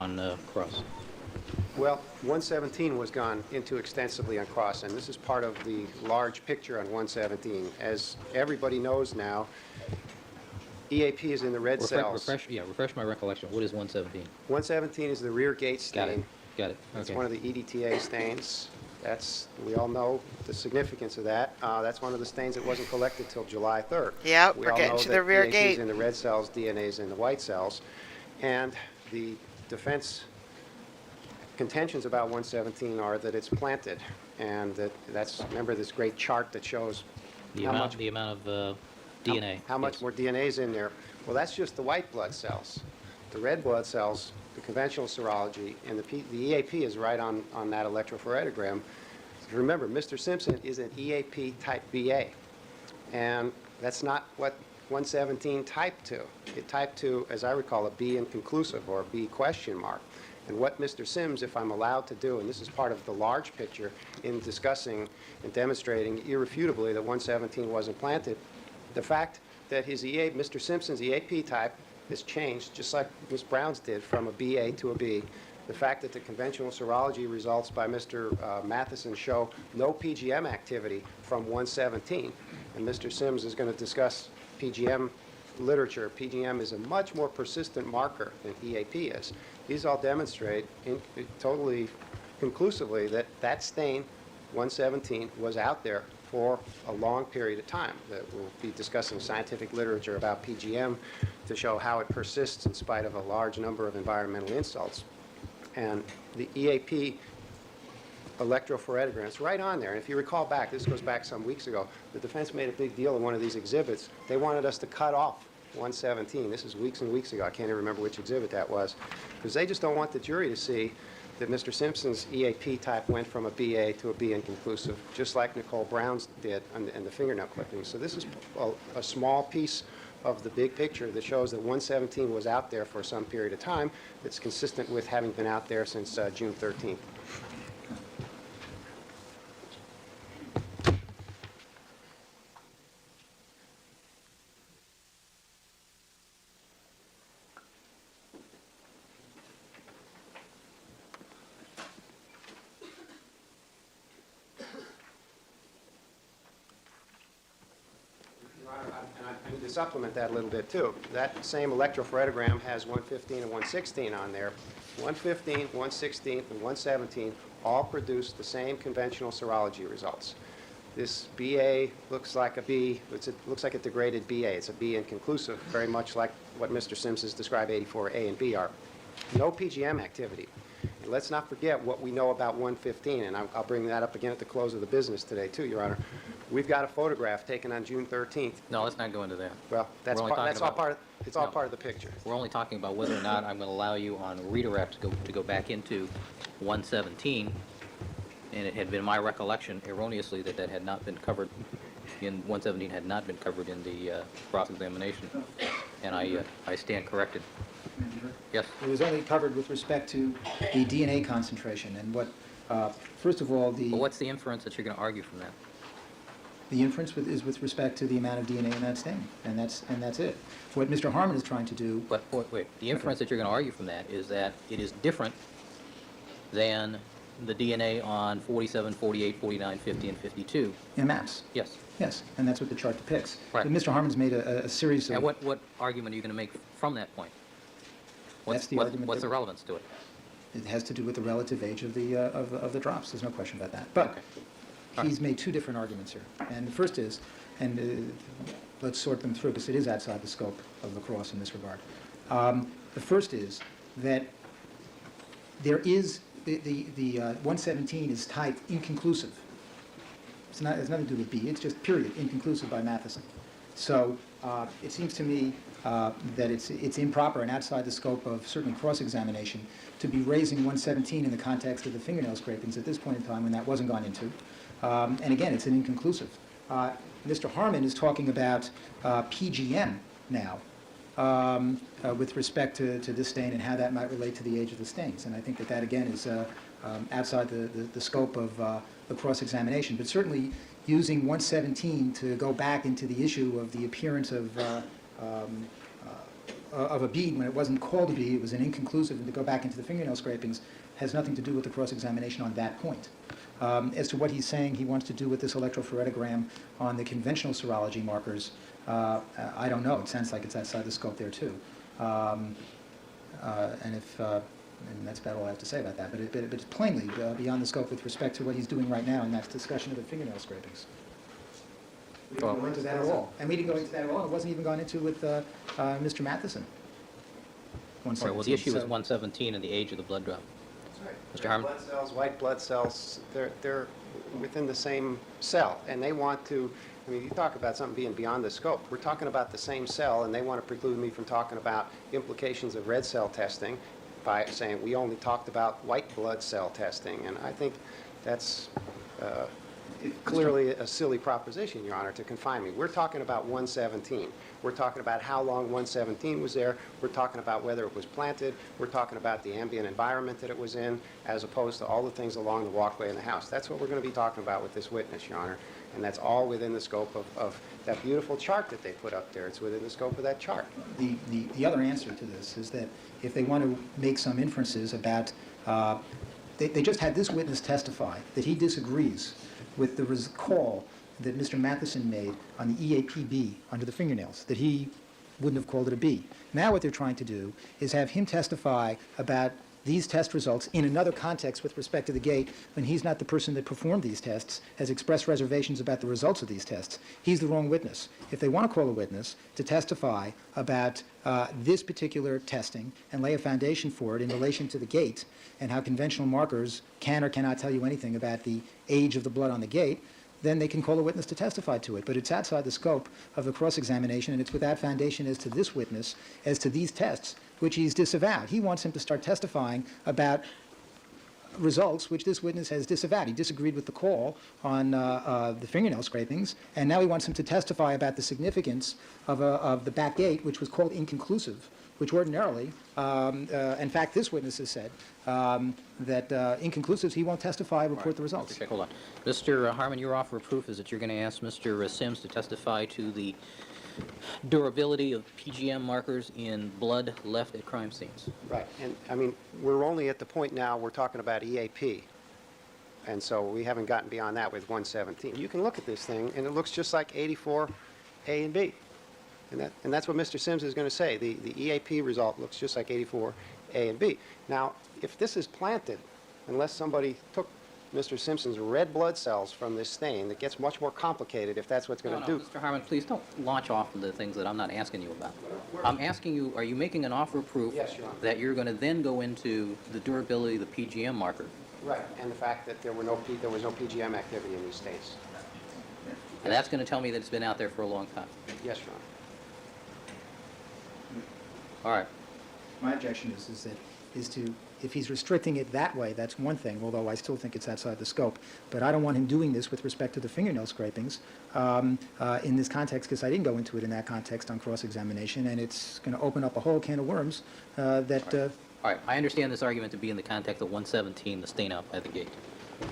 On cross. Well, 117 was gone into extensively on cross, and this is part of the large picture on 117. As everybody knows now, EAP is in the red cells. Refresh my recollection. What is 117? 117 is the rear gate Got it. stain. Got it. It's Okay. one of the EDTA stains. We all know the significance of that. That's one of the stains that wasn't collected till July 3rd. Yep, We we're all getting know to that the rear EAP gate. is in the red cells, DNA is in the white cells. And the defense contentions about 117 are that it's planted, and remember this great chart that shows The how amount, much the amount of DNA. how much Yes. more DNA is in there. Well, that's just the white blood cells. The red blood cells, the conventional serology, and the EAP is right on that electrophoretic. Remember, Mr. Simpson is an EAP type BA, and that's not what 117 type 2. It type 2, as I recall, a B inconclusive or a B question mark. And what Mr. Sims, if I'm allowed to do, and this is part of the large picture in discussing and demonstrating irrefutably that 117 wasn't planted, the fact that Mr. Simpson's EAP type has changed, just like Ms. Brown's did, from a BA to a B. The fact that the conventional serology results by Mr. Matheson show no PGM activity from 117. And Mr. Sims is going to discuss PGM literature. PGM is a much more persistent marker than EAP is. These all demonstrate totally conclusively that that stain, 117, was out there for a long period of time. That we'll be discussing scientific literature about PGM to show how it persists in spite of a large number of environmental insults. And the EAP electrophoretic, it's right on there. And if you recall back, this goes back some weeks ago, the defense made a big deal in one of these exhibits. They wanted us to cut off 117. This is weeks and weeks ago. I can't even remember which exhibit that was. Because they just don't want the jury to see that Mr. Simpson's EAP type went from a BA to a B inconclusive, just like Nicole Brown's did in the fingernail clippings. So this is a small piece of the big picture that shows that 117 was out there for some period of time that's consistent with having been out there since June 13th. supplement that a little bit, too. That same electrophoretogram has 115 and 116 on there. 115, 116, and 117 all produce the same conventional serology results. This BA looks like a B. Looks like a degraded BA. It's a B inconclusive, very much like what Mr. Sims has described 84A and B are. No PGM activity. And let's not forget what we know about 115, and I'll bring that up again at the close of the business today, too, Your Honor. We've got a photograph taken on June 13th. No, let's not go into that. Well, that's We're only talking all about- part. It's all No. part of the picture. We're only talking about whether or not I'm going to allow you on redirect to go back into 117, and it had been my recollection erroneously that had not been covered in 117 had not been covered in the cross-examination, and I stand corrected. Yes. It was only covered with respect to the DNA concentration, and what, first of all, But what's the inference that you're going to argue from that? the inference is with respect to the amount of DNA in that stain, and that's it. What Mr. Harmon is trying to do, But wait, the inference that you're going to argue from that is that it is different than the DNA on 47, 48, 49, 50, and 52. in maps, Yes. yes, and that's what the chart depicts. Right. But Mr. Harmon's made a series of... And what argument are you going to make from that point? That's the argument What's that- the relevance to it? It has to do with the relative age of the drops. There's no question about that. But Okay. he's made two different arguments here. And the first is, and let's sort them through because it is outside the scope of lacrosse in this regard. The first is that there is the 117 is typed inconclusive. It's nothing to do with B. It's just period inconclusive by Matheson. So it seems to me that it's improper and outside the scope of certainly cross-examination to be raising 117 in the context of the fingernail scrapings at this point in time when that wasn't gone into. And again, it's an inconclusive. Mr. Harmon is talking about PGM now with respect to this stain and how that might relate to the age of the stains. And I think that again is outside the scope of the cross-examination. But certainly using 117 to go back into the issue of the appearance of a bead when it wasn't called a bead, it was an inconclusive, and to go back into the fingernail scrapings has nothing to do with the cross-examination on that point. As to what he's saying he wants to do with this electrophoretic on the conventional serology markers, I don't know. It sounds like it's outside the scope there, too. And that's about all I have to say about that. But it's plainly beyond the scope with respect to what he's doing right now, and that's discussion of the fingernail scrapings. We didn't go into that at all. And we didn't go into that at all. It wasn't even gone into with Mr. Matheson. All right, well, the issue is 117 and the age of the blood drop. Mr. Harmon? Blood cells, white blood cells, they're within the same cell, and they want to, I mean, you talk about something being beyond the scope. We're talking about the same cell, and they want to preclude me from talking about implications of red cell testing by saying we only talked about white blood cell testing, and I think that's clearly a silly proposition, Your Honor, to confine me. We're talking about 117. We're talking about how long 117 was there. We're talking about whether it was planted. We're talking about the ambient environment that it was in, as opposed to all the things along the walkway in the house. That's what we're going to be talking about with this witness, Your Honor, and that's all within the scope of that beautiful chart that they put up there. It's within the scope of that chart. The other answer to this is that if they want to make some inferences about, they just had this witness testify that he disagrees with the call that Mr. Matheson made on the EAPB under the fingernails, that he wouldn't have called it a B. Now what they're trying to do is have him testify about these test results in another context with respect to the gate when he's not the person that performed these tests, has expressed reservations about the results of these tests. He's the wrong witness. If they want to call a witness to testify about this particular testing and lay a foundation for it in relation to the gate and how conventional markers can or cannot tell you anything about the age of the blood on the gate, then they can call a witness to testify to it. But it's outside the scope of the cross-examination, and it's without foundation as to this witness, as to these tests, which he's disavowed. He wants him to start testifying about results which this witness has disavowed. He disagreed with the call on the fingernail scrapings, and now he wants him to testify about the significance of the back gate, which was called inconclusive, which ordinarily, in fact, this witness has said that inconclusives, he won't testify, report the results. Hold on. Mr. Harmon, your offer of proof is that you're going to ask Mr. Sims to testify to the durability of PGM markers in blood left at crime scenes. Right, and I mean, we're only at the point now we're talking about EAP, and so we haven't gotten beyond that with 117. You can look at this thing, and it looks just like 84A and B. And that's what Mr. Sims is going to say. The EAP result looks just like 84A and B. Now, if this is planted, unless somebody took Mr. Simpson's red blood cells from this stain, it gets much more complicated if that's what's going to do. Mr. Harmon, please don't launch off into things that I'm not asking you about. I'm asking you, are you making an offer of proof Yes, Your Honor. that you're going to then go into the durability of the PGM marker? Right, and the fact that there was no PGM activity in these stains. And that's going to tell me that it's been out there for a long time. Yes, Your Honor. All right. My objection is to, if he's restricting it that way, that's one thing, although I still think it's outside the scope. But I don't want him doing this with respect to the fingernail scrapings in this context, because I didn't go into it in that context on cross-examination, and it's going to open up a whole can of worms that... All right, I understand this argument to be in the context of 117, the stain out by the gate.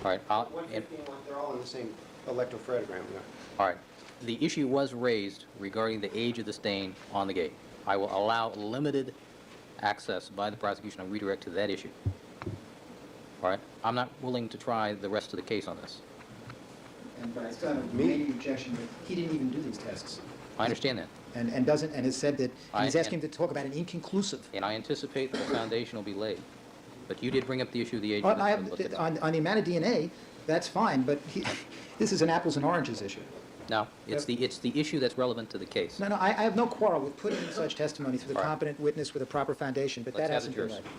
All right, 115, they're all in the same electrophoregram. Yeah. all right. The issue was raised regarding the age of the stain on the gate. I will allow limited access by the prosecution on redirect to that issue. All right? I'm not willing to try the rest of the case on this. But I still have a main objection that he didn't even do these tests. I understand that. And has said that, he's asking him to talk about an inconclusive. And I anticipate that the foundation will be laid. But you did bring up the issue of the age Well, of the on the amount of DNA, that's fine, but this is an apples and oranges issue. No, it's the issue that's relevant to the case. No, I have no quarrel with putting in such testimony through the All right. competent witness with a proper foundation, but Let's that have hasn't it been yours. right.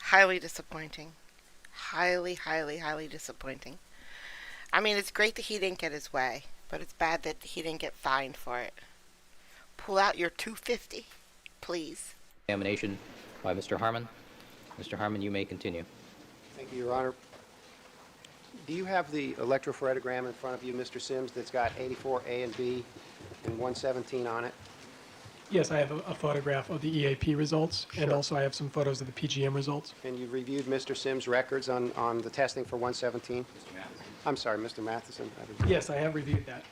Highly disappointing. Highly, highly, highly disappointing. I mean, it's great that he didn't get his way, but it's bad that he didn't get fined for it. Pull out your 250, please. Examination by Mr. Harmon. Mr. Harmon, you may continue. Thank you, Your Honor. Do you have the electrophoregram in front of you, Mr. Sims, that's got 84A and B and 117 on it? Yes, I have a photograph of the EAP results, and Sure. also I have some photos of the PGM results. And you've reviewed Mr. Sims' records on the testing for 117? I'm sorry, Mr. Matheson. Yes, I have reviewed that.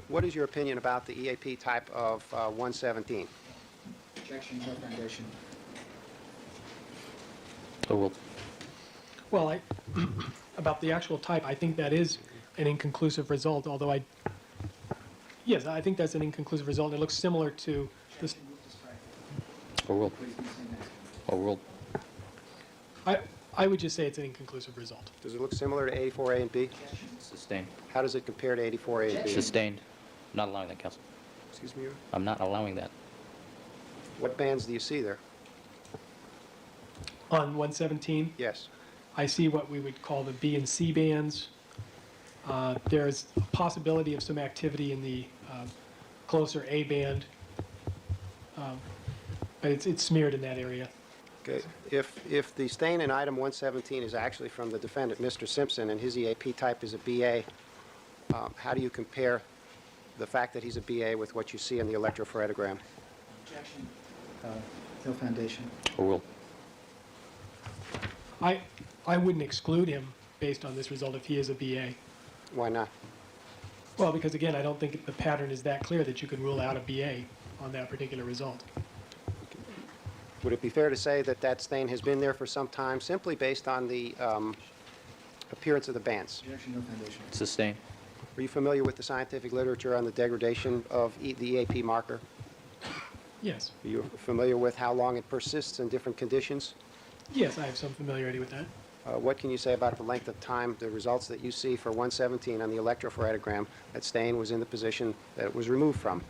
What is your opinion about the EAP type of 117? Objection, no foundation. Overruled. Well, about the actual type, I think that is an inconclusive result, although yes, I think that's an inconclusive result. It looks similar to this. Overruled. Overruled. I would just say it's an inconclusive result. Does it look similar to 84A and B? Sustained. How does it compare to 84A and B? Sustained. Not allowing that, counsel. Excuse me, Your Honor? I'm not allowing that. What bands do you see there? On 117, Yes. I see what we would call the B and C bands. There's a possibility of some activity in the closer A band, but it's smeared in that area. Okay. If the stain in item 117 is actually from the defendant, Mr. Simpson, and his EAP type is a BA, how do you compare the fact that he's a BA with what you see in the electrophoregram? Objection, no foundation. Overruled. I wouldn't exclude him based on this result if he is a BA. Why not? Well, because again, I don't think the pattern is that clear that you could rule out a BA on that particular result. Would it be fair to say that that stain has been there for some time simply based on the appearance of the bands? Objection, no foundation. Sustained. Are you familiar with the scientific literature on the degradation of the EAP marker? Yes. Are you familiar with how long it persists in different conditions? Yes, I have some familiarity with that. What can you say about the length of time, the results that you see for 117 on the electrophoregram, that stain was in the position that it was removed from?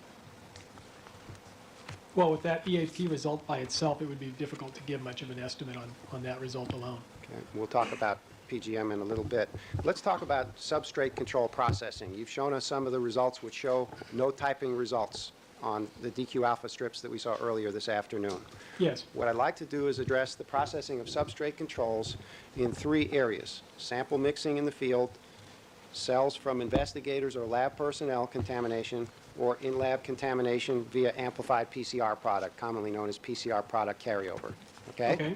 Well, with that EAP result by itself, it would be difficult to give much of an estimate on that result alone. Okay. We'll talk about PGM in a little bit. Let's talk about substrate control processing. You've shown us some of the results which show no typing results on the DQ alpha strips that we saw earlier this afternoon. Yes. What I'd like to do is address the processing of substrate controls in 3 areas: sample mixing in the field, cells from investigators or lab personnel contamination, or in-lab contamination via amplified PCR product, commonly known as PCR product carryover. Okay? Okay.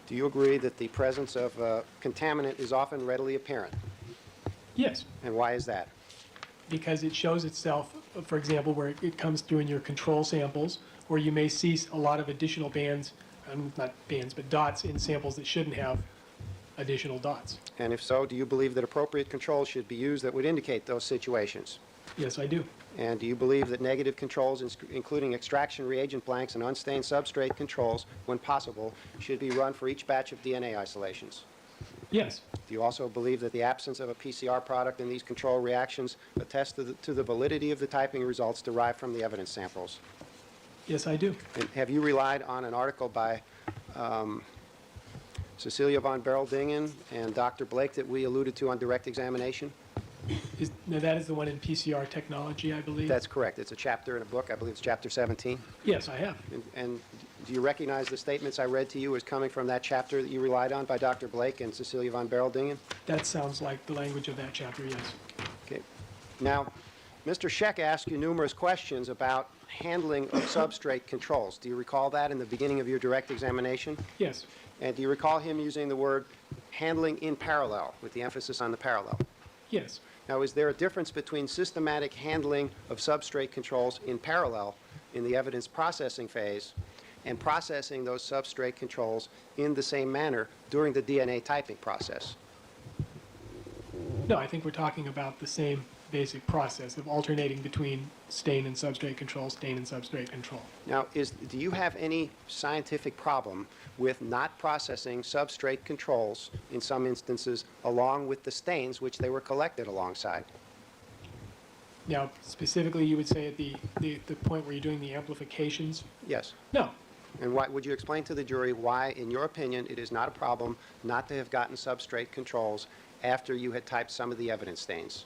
Do you agree that the presence of contaminant is often readily apparent? Yes, And why is that? because it shows itself, for example, where it comes through in your control samples, where you may see a lot of additional bands, not bands, but dots in samples that shouldn't have additional dots. And if so, do you believe that appropriate controls should be used that would indicate those situations? Yes, I do. And do you believe that negative controls, including extraction reagent blanks and unstained substrate controls, when possible, should be run for each batch of DNA isolations? Yes, Do you also believe that the absence of a PCR product in these control reactions attests to the validity of the typing results derived from the evidence samples? yes, I do. And have you relied on an article by Cecilia von Beryl-Dingen and Dr. Blake that we alluded to on direct examination? Now, that is the one in PCR technology, I believe. That's correct. It's a chapter in a book. I believe it's chapter 17. Yes, I have. And do you recognize the statements I read to you as coming from that chapter that you relied on by Dr. Blake and Cecilia von Beryl-Dingen? That sounds like the language of that chapter, yes. Okay. Now, Mr. Scheck asked you numerous questions about handling of substrate controls. Do you recall that in the beginning of your direct examination? Yes, And do you recall him using the word handling in parallel, with the emphasis on the parallel? yes. Now, is there a difference between systematic handling of substrate controls in parallel in the evidence processing phase and processing those substrate controls in the same manner during the DNA typing process? No, I think we're talking about the same basic process of alternating between stain and substrate control, stain and substrate control. Now, do you have any scientific problem with not processing substrate controls in some instances along with the stains which they were collected alongside? Now, specifically, you would say at the point where you're doing the amplifications? Yes. No. And why, would you explain to the jury why, in your opinion, it is not a problem not to have gotten substrate controls after you had typed some of the evidence stains?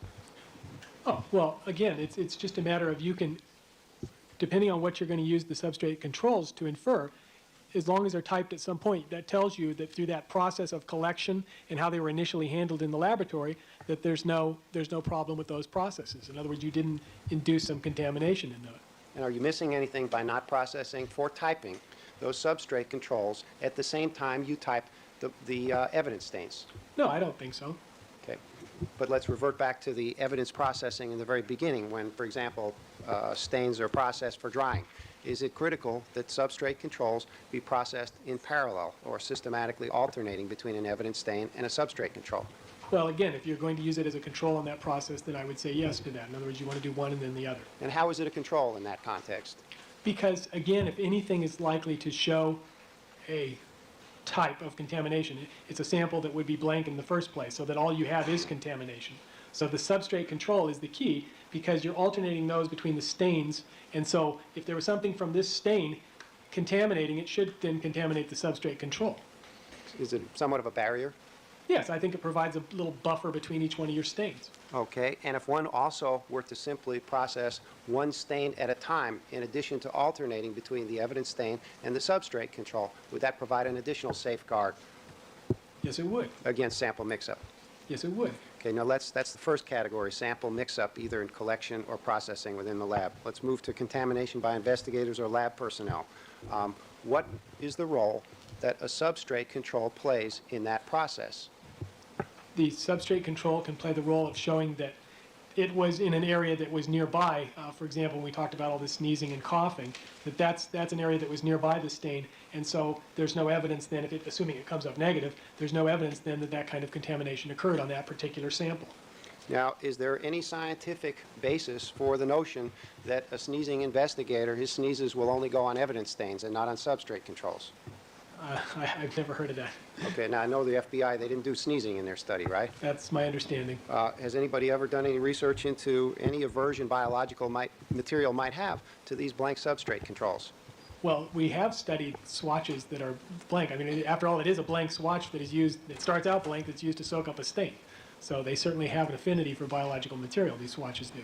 Oh, well, again, it's just a matter of you can, depending on what you're going to use the substrate controls to infer, as long as they're typed at some point, that tells you that through that process of collection and how they were initially handled in the laboratory, that there's no problem with those processes. In other words, you didn't induce some contamination in those. And are you missing anything by not processing for typing those substrate controls at the same time you type the evidence stains? No, I don't think so. Okay. But let's revert back to the evidence processing in the very beginning when, for example, stains are processed for drying. Is it critical that substrate controls be processed in parallel or systematically alternating between an evidence stain and a substrate control? Well, again, if you're going to use it as a control in that process, then I would say yes to that. In other words, you want to do one and then the other. And how is it a control in that context? Because, again, if anything is likely to show a type of contamination, it's a sample that would be blank in the first place, so that all you have is contamination. So the substrate control is the key because you're alternating those between the stains, and so if there was something from this stain contaminating, it should then contaminate the substrate control. Is it somewhat of a barrier? Yes, I think it provides a little buffer between each one of your stains. Okay, and if one also were to simply process one stain at a time, in addition to alternating between the evidence stain and the substrate control, would that provide an additional safeguard Yes, it would. against sample mix-up? Yes, it would. Okay, now that's the first category, sample mix-up, either in collection or processing within the lab. Let's move to contamination by investigators or lab personnel. What is the role that a substrate control plays in that process? The substrate control can play the role of showing that it was in an area that was nearby. For example, when we talked about all this sneezing and coughing, that's an area that was nearby the stain, and so there's no evidence then, assuming it comes up negative, there's no evidence then that that kind of contamination occurred on that particular sample. Now, is there any scientific basis for the notion that a sneezing investigator, his sneezes will only go on evidence stains and not on substrate controls? I've never heard of that. Okay, now I know the FBI, they didn't do sneezing in their study, right? That's my understanding. Has anybody ever done any research into any aversion biological material might have to these blank substrate controls? Well, we have studied swatches that are blank. I mean, after all, it is a blank swatch that is used, it starts out blank, that's used to soak up a stain. So they certainly have an affinity for biological material, these swatches do.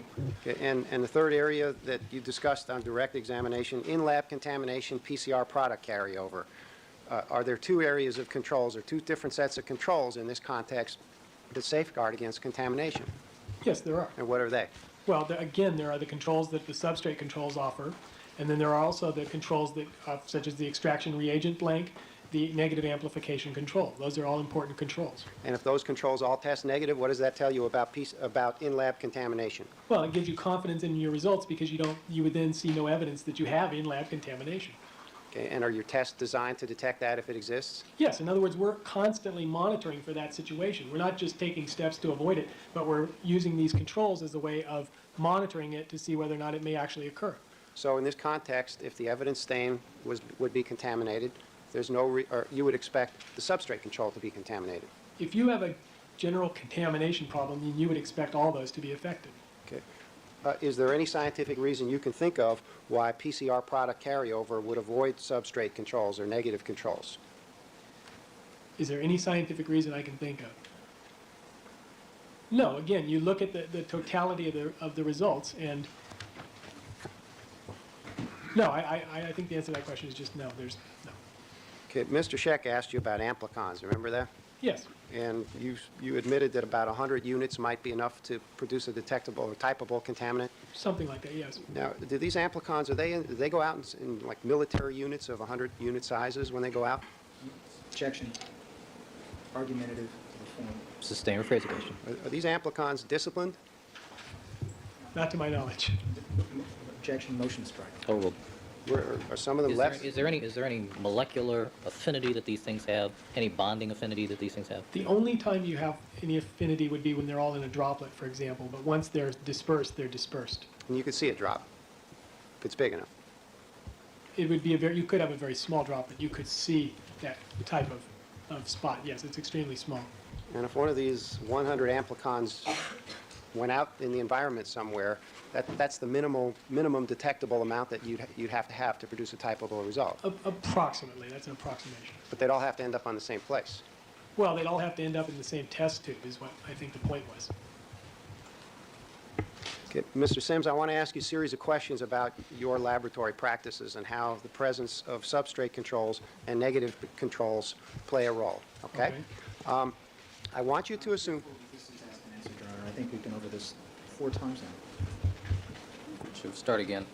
Okay, and the third area that you discussed on direct examination, in-lab contamination, PCR product carryover. Are there two areas of controls, or two different sets of controls in this context that safeguard against contamination? Yes, there are. And what are they? Well, again, there are the controls that the substrate controls offer, and then there are also the controls that, such as the extraction reagent blank, the negative amplification control. Those are all important controls. And if those controls all test negative, what does that tell you about in-lab contamination? Well, it gives you confidence in your results because you would then see no evidence that you have in-lab contamination. Okay, and are your tests designed to detect that if it exists? Yes, in other words, we're constantly monitoring for that situation. We're not just taking steps to avoid it, but we're using these controls as a way of monitoring it to see whether or not it may actually occur. So in this context, if the evidence stain would be contaminated, there's no or you would expect the substrate control to be contaminated. If you have a general contamination problem, then you would expect all those to be affected. Okay. Is there any scientific reason you can think of why PCR product carryover would avoid substrate controls or negative controls? Is there any scientific reason I can think of? No, again, you look at the totality of the results, and no, I think the answer to that question is just no, there's no. Okay, Mr. Scheck asked you about amplicons, remember that? Yes, And you admitted that about 100 units might be enough to produce a detectable or typable contaminant. something like that, yes. Now, do these amplicons, do they go out in like military units of 100 unit sizes when they go out? Objection. Argumentative reform. Sustained rephrase the question. Are these amplicons disciplined? Not to my knowledge. Objection, motion strike. Overruled. Are some of them left? Is there any molecular affinity that these things have? Any bonding affinity that these things have? The only time you have any affinity would be when they're all in a droplet, for example, but once they're dispersed, they're dispersed. And you could see it drop, if it's big enough. It would be you could have a very small droplet. You could see that type of spot. Yes, it's extremely small. And if one of these 100 amplicons went out in the environment somewhere, that's the minimum detectable amount that you'd have to produce a typable result. Approximately, that's an approximation. But they'd all have to end up on the same place. Well, they'd all have to end up in the same test tube is what I think the point was. Okay, Mr. Sims, I want to ask you a series of questions about your laboratory practices and how the presence of substrate controls and negative controls play a role, okay? I want you to assume... This is asked and answered, Your Honor. I think we've been over this 4 times now. Should start again.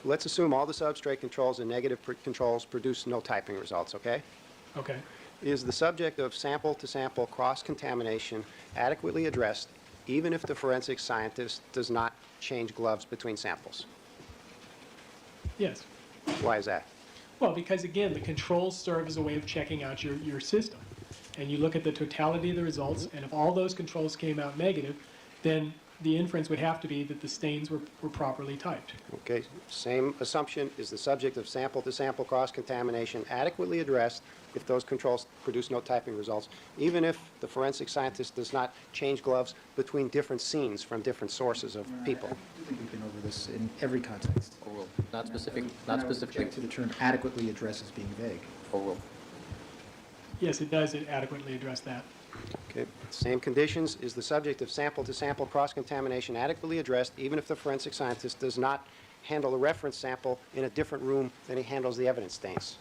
Let's assume all the substrate controls and negative controls produce no typing results, okay? Okay. Is the subject of sample-to-sample cross-contamination adequately addressed even if the forensic scientist does not change gloves between samples? Yes. Why is that? Well, because again, the controls serve as a way of checking out your system. And you look at the totality of the results, and if all those controls came out negative, then the inference would have to be that the stains were properly typed. Okay, same assumption. Is the subject of sample-to-sample cross-contamination adequately addressed if those controls produce no typing results, even if the forensic scientist does not change gloves between different scenes from different sources of people? I think we've been over this in every context. Overruled. Not specific. And Not I would specifically. object to the term adequately addresses being vague. Overruled. Yes, it does adequately address that. Okay, same conditions. Is the subject of sample-to-sample cross-contamination adequately addressed even if the forensic scientist does not handle the reference sample in a different room than he handles the evidence stains?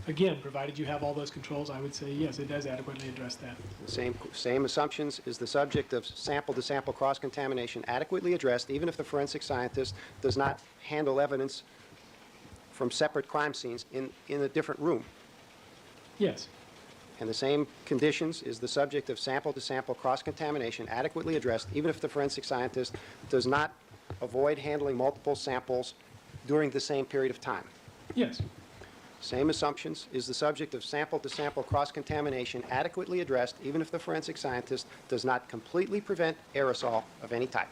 Again, provided you have all those controls, I would say yes, it does adequately address that. Same assumptions. Is the subject of sample-to-sample cross-contamination adequately addressed even if the forensic scientist does not handle evidence from separate crime scenes in a different room? Yes. And the same conditions, is the subject of sample-to-sample cross-contamination adequately addressed even if the forensic scientist does not avoid handling multiple samples during the same period of time? Yes. Same assumptions, is the subject of sample-to-sample cross-contamination adequately addressed even if the forensic scientist does not completely prevent aerosol of any type?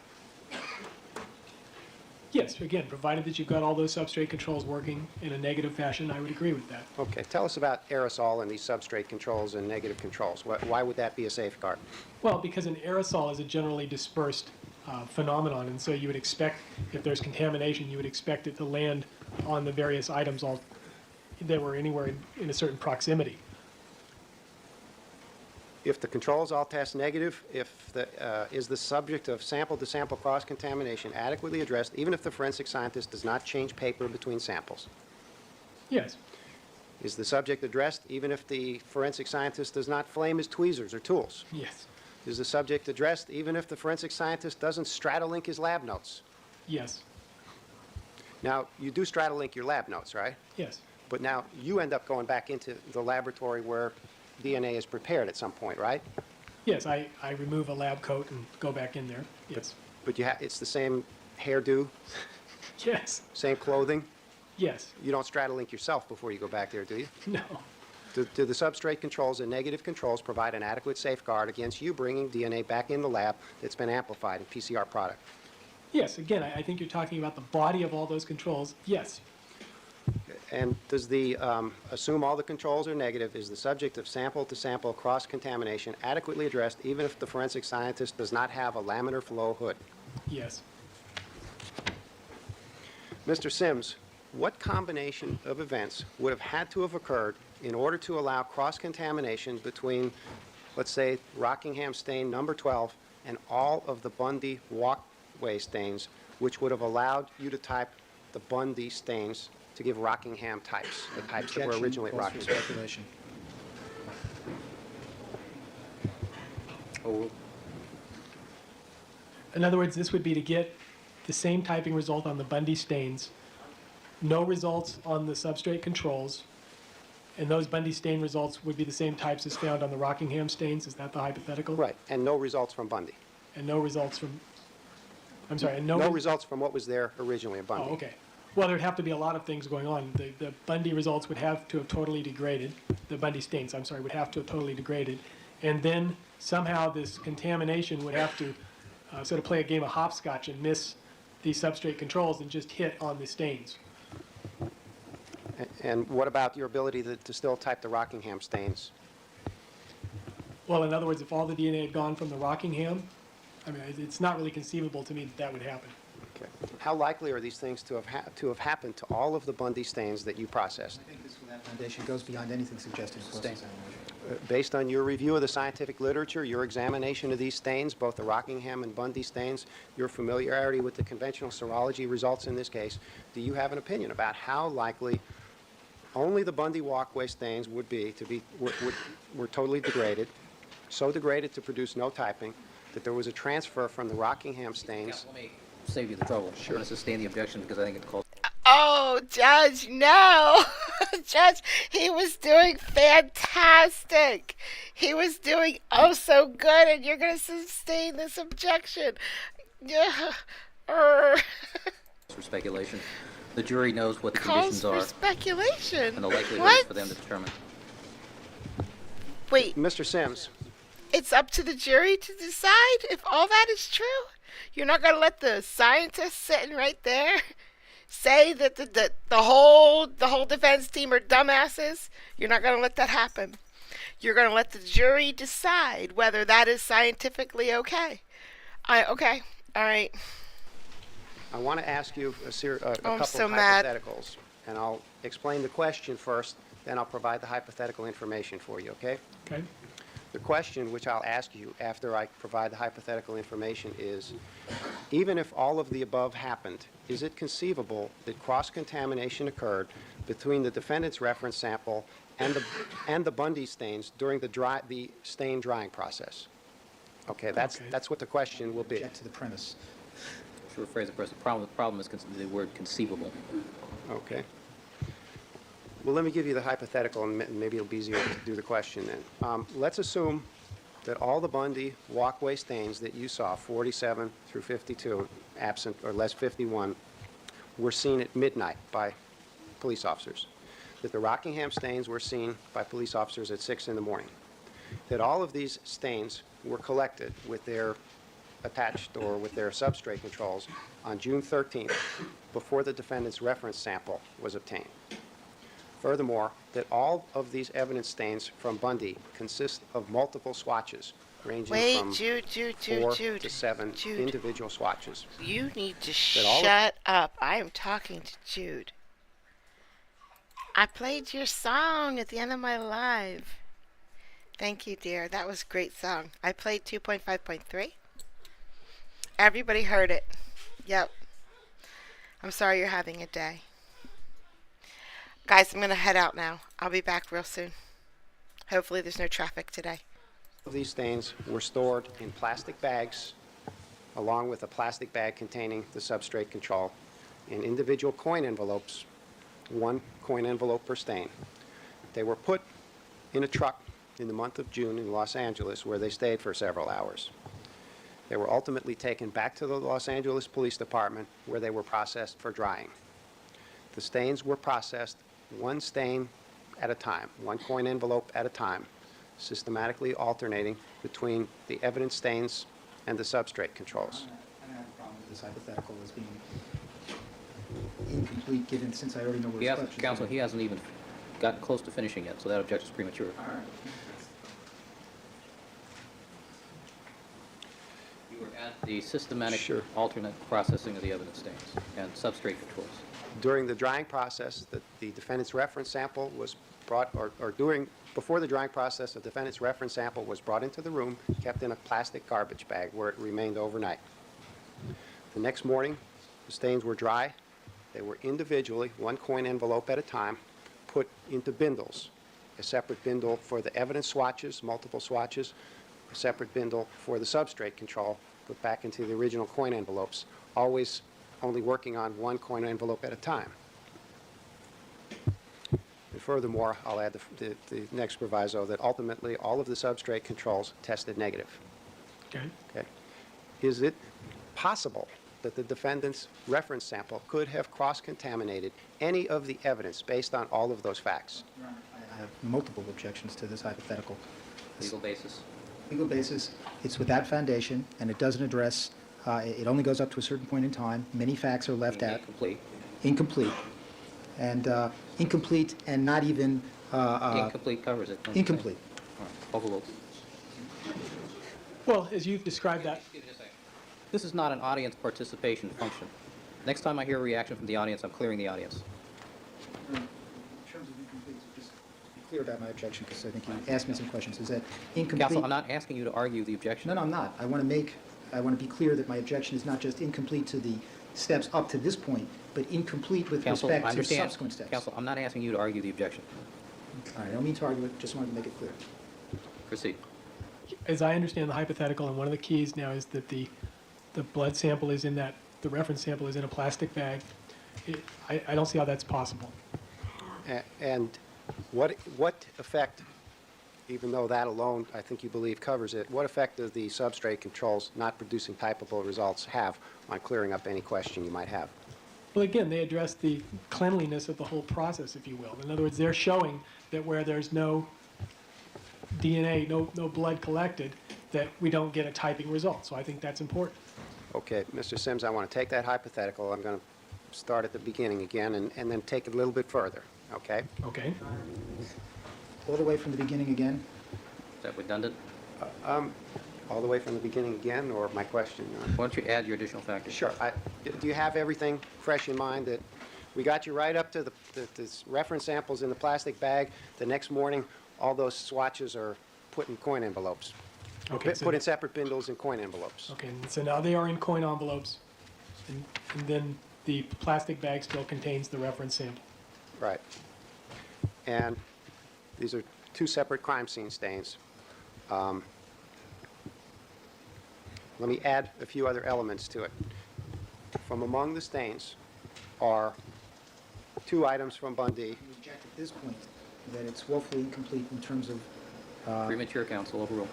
Yes, again, provided that you've got all those substrate controls working in a negative fashion, I would agree with that. Okay, tell us about aerosol and these substrate controls and negative controls. Why would that be a safeguard? Well, because an aerosol is a generally dispersed phenomenon, and so you would expect, if there's contamination, you would expect it to land on the various items all that were anywhere in a certain proximity. If the controls all test negative, is the subject of sample-to-sample cross-contamination adequately addressed, even if the forensic scientist does not change paper between samples? Yes, Is the subject addressed, even if the forensic scientist does not flame his tweezers or tools? yes, Is the subject addressed, even if the forensic scientist doesn't straddle-link his lab notes? yes, Now, you do straddle-link your lab notes, right? yes, But now you end up going back into the laboratory where DNA is prepared at some point, right? yes. I remove a lab coat and go back in there. Yes, But it's the same hairdo, yes, same clothing. yes. You don't straddle-link yourself before you go back there, do you? No, Do the substrate controls and negative controls provide an adequate safeguard against you bringing DNA back in the lab that's been amplified in PCR product? yes. Again, I think you're talking about the body of all those controls. Yes, And does the, assume all the controls are negative, is the subject of sample-to-sample cross-contamination adequately addressed even if the forensic scientist does not have a laminar flow hood? yes. Mr. Sims, what combination of events would have had to have occurred in order to allow cross-contamination between, let's say, Rockingham stain number 12 and all of the Bundy walkway stains, which would have allowed you to type the Bundy stains to give Rockingham types, the types that were Objection originally at calls for Rockingham? speculation. Oh, In other words, this would be to get the same typing result on the Bundy stains, no results on the substrate controls, and those Bundy stain results would be the same types as found on the Rockingham stains. Is that the hypothetical? Right, and no results from Bundy. And no results from, I'm sorry, and no. No results from what was there originally at Bundy. Oh, okay. Well, there'd have to be a lot of things going on. The Bundy results would have to have totally degraded. The Bundy stains, I'm sorry, would have to have totally degraded. And then somehow this contamination would have to sort of play a game of hopscotch and miss these substrate controls and just hit on the stains. And what about your ability to still type the Rockingham stains? Well, in other words, if all the DNA had gone from the Rockingham, I mean, it's not really conceivable to me that that would happen. Okay. How likely are these things to have happened to all of the Bundy stains that you processed? I think this foundation goes beyond anything suggested in cross-examination. Based on your review of the scientific literature, your examination of these stains, both the Rockingham and Bundy stains, your familiarity with the conventional serology results in this case, do you have an opinion about how likely only the Bundy walkway stains were totally degraded, so degraded to produce no typing, that there was a transfer from the Rockingham stains? let me save you the trouble. Sure. I'm going to sustain the objection because I think it calls. Oh, Judge, no. Judge, he was doing fantastic. He was doing oh so good, and you're going to sustain this objection. Yeah. For speculation. The jury knows what the Calls conditions for are speculation. and the likelihood What? is for them to determine. Wait, Mr. Sims, it's up to the jury to decide if all that is true? You're not going to let the scientists sitting right there say that the whole defense team are dumbasses? You're not going to let that happen. You're going to let the jury decide whether that is scientifically okay. Okay. All right. I want to ask you a couple I'm of so mad. hypotheticals, and I'll explain the question first, then I'll provide the hypothetical information for you, okay? Okay? The question which I'll ask you after I provide the hypothetical information is, even if all of the above happened, is it conceivable that cross-contamination occurred between the defendant's reference sample and the Bundy stains during the stain drying process? Okay, that's what the question will be. Object to the premise. Should rephrase the person. The problem is the word conceivable. Okay. Well, let me give you the hypothetical, and maybe it'll be easier to do the question then. Let's assume that all the Bundy walkway stains that you saw, 47 through 52, absent or less 51, were seen at midnight by police officers. That the Rockingham stains were seen by police officers at 6 in the morning. That all of these stains were collected with their attached or with their substrate controls on June 13th before the defendant's reference sample was obtained. Furthermore, that all of these evidence stains from Bundy consist of multiple swatches ranging Wait, from Jude, 4 to 7 Jude. individual swatches. You need to all of- shut up. I am talking to Jude. I played your song at the end of my live. Thank you, dear. That was a great song. I played 2.5.3. Everybody heard it. Yep. I'm sorry you're having a day. Guys, I'm going to head out now. I'll be back real soon. Hopefully there's no traffic today. These stains were stored in plastic bags, along with a plastic bag containing the substrate control, in individual coin envelopes, 1 coin envelope per stain. They were put in a truck in the month of June in Los Angeles, where they stayed for several hours. They were ultimately taken back to the Los Angeles Police Department, where they were processed for drying. The stains were processed 1 stain at a time, 1 coin envelope at a time, systematically alternating between the evidence stains and the substrate controls. I don't have a problem with this hypothetical as being incomplete, given, since I already know where He his hasn't, questions counsel, are. he hasn't even gotten close to finishing yet, so that objection's premature. All right. You were at the systematic Sure. alternate processing of the evidence stains and substrate controls. During the drying process, the defendant's reference sample was brought, before the drying process, the defendant's reference sample was brought into the room, kept in a plastic garbage bag where it remained overnight. The next morning, the stains were dry. They were individually, 1 coin envelope at a time, put into bindles. A separate bindle for the evidence swatches, multiple swatches, a separate bindle for the substrate control, put back into the original coin envelopes, always only working on 1 coin envelope at a time. And furthermore, I'll add the next proviso that ultimately all of the substrate controls tested negative. Okay. Okay. Is it possible that the defendant's reference sample could have cross-contaminated any of the evidence based on all of those facts? Your Honor, I have multiple objections to this hypothetical. Legal basis. Legal basis, it's without foundation, and it doesn't address, it only goes up to a certain point in time. Many facts are left out. Incomplete. Incomplete. And incomplete and not even... Incomplete covers it. don't you think? Incomplete. All right, overruled. Well, as you've described that, Excuse me just a second. This is not an audience participation function. Next time I hear a reaction from the audience, I'm clearing the audience. In terms of incomplete, just be clear about my objection, because I think you asked me some questions. Is that incomplete? Counsel, I'm not asking you to argue the objection. No, I'm not. I want to be clear that my objection is not just incomplete to the steps up to this point, but incomplete with Counsel, I respect to understand. subsequent steps. Counsel, I'm not asking you to argue the objection. All right, I don't mean to argue it, just wanted to make it clear. Proceed. as I understand the hypothetical, and one of the keys now is that the blood sample is in that, the reference sample is in a plastic bag. I don't see how that's possible. And what effect, even though that alone, I think you believe covers it, what effect do the substrate controls not producing typable results have on clearing up any question you might have? Well, again, they address the cleanliness of the whole process, if you will. In other words, they're showing that where there's no DNA, no blood collected, that we don't get a typing result. So I think that's important. Okay, Mr. Sims, I want to take that hypothetical. I'm going to start at the beginning again and then take it a little bit further, okay? Okay? All the way from the beginning again? Is that redundant? All the way from the beginning again, or my question? Why don't you add your additional factors? Sure. Do you have everything fresh in mind that we got you right up to the reference samples in the plastic bag? The next morning, all those swatches are put in coin envelopes. Okay, Put in separate bindles in coin envelopes. Okay, and so now they are in coin envelopes, and then the plastic bag still contains the reference sample. Right. And these are two separate crime scene stains. Let me add a few other elements to it. From among the stains are two items from Bundy. You reject at this point that it's woefully incomplete in terms of... Premature counsel, overruled.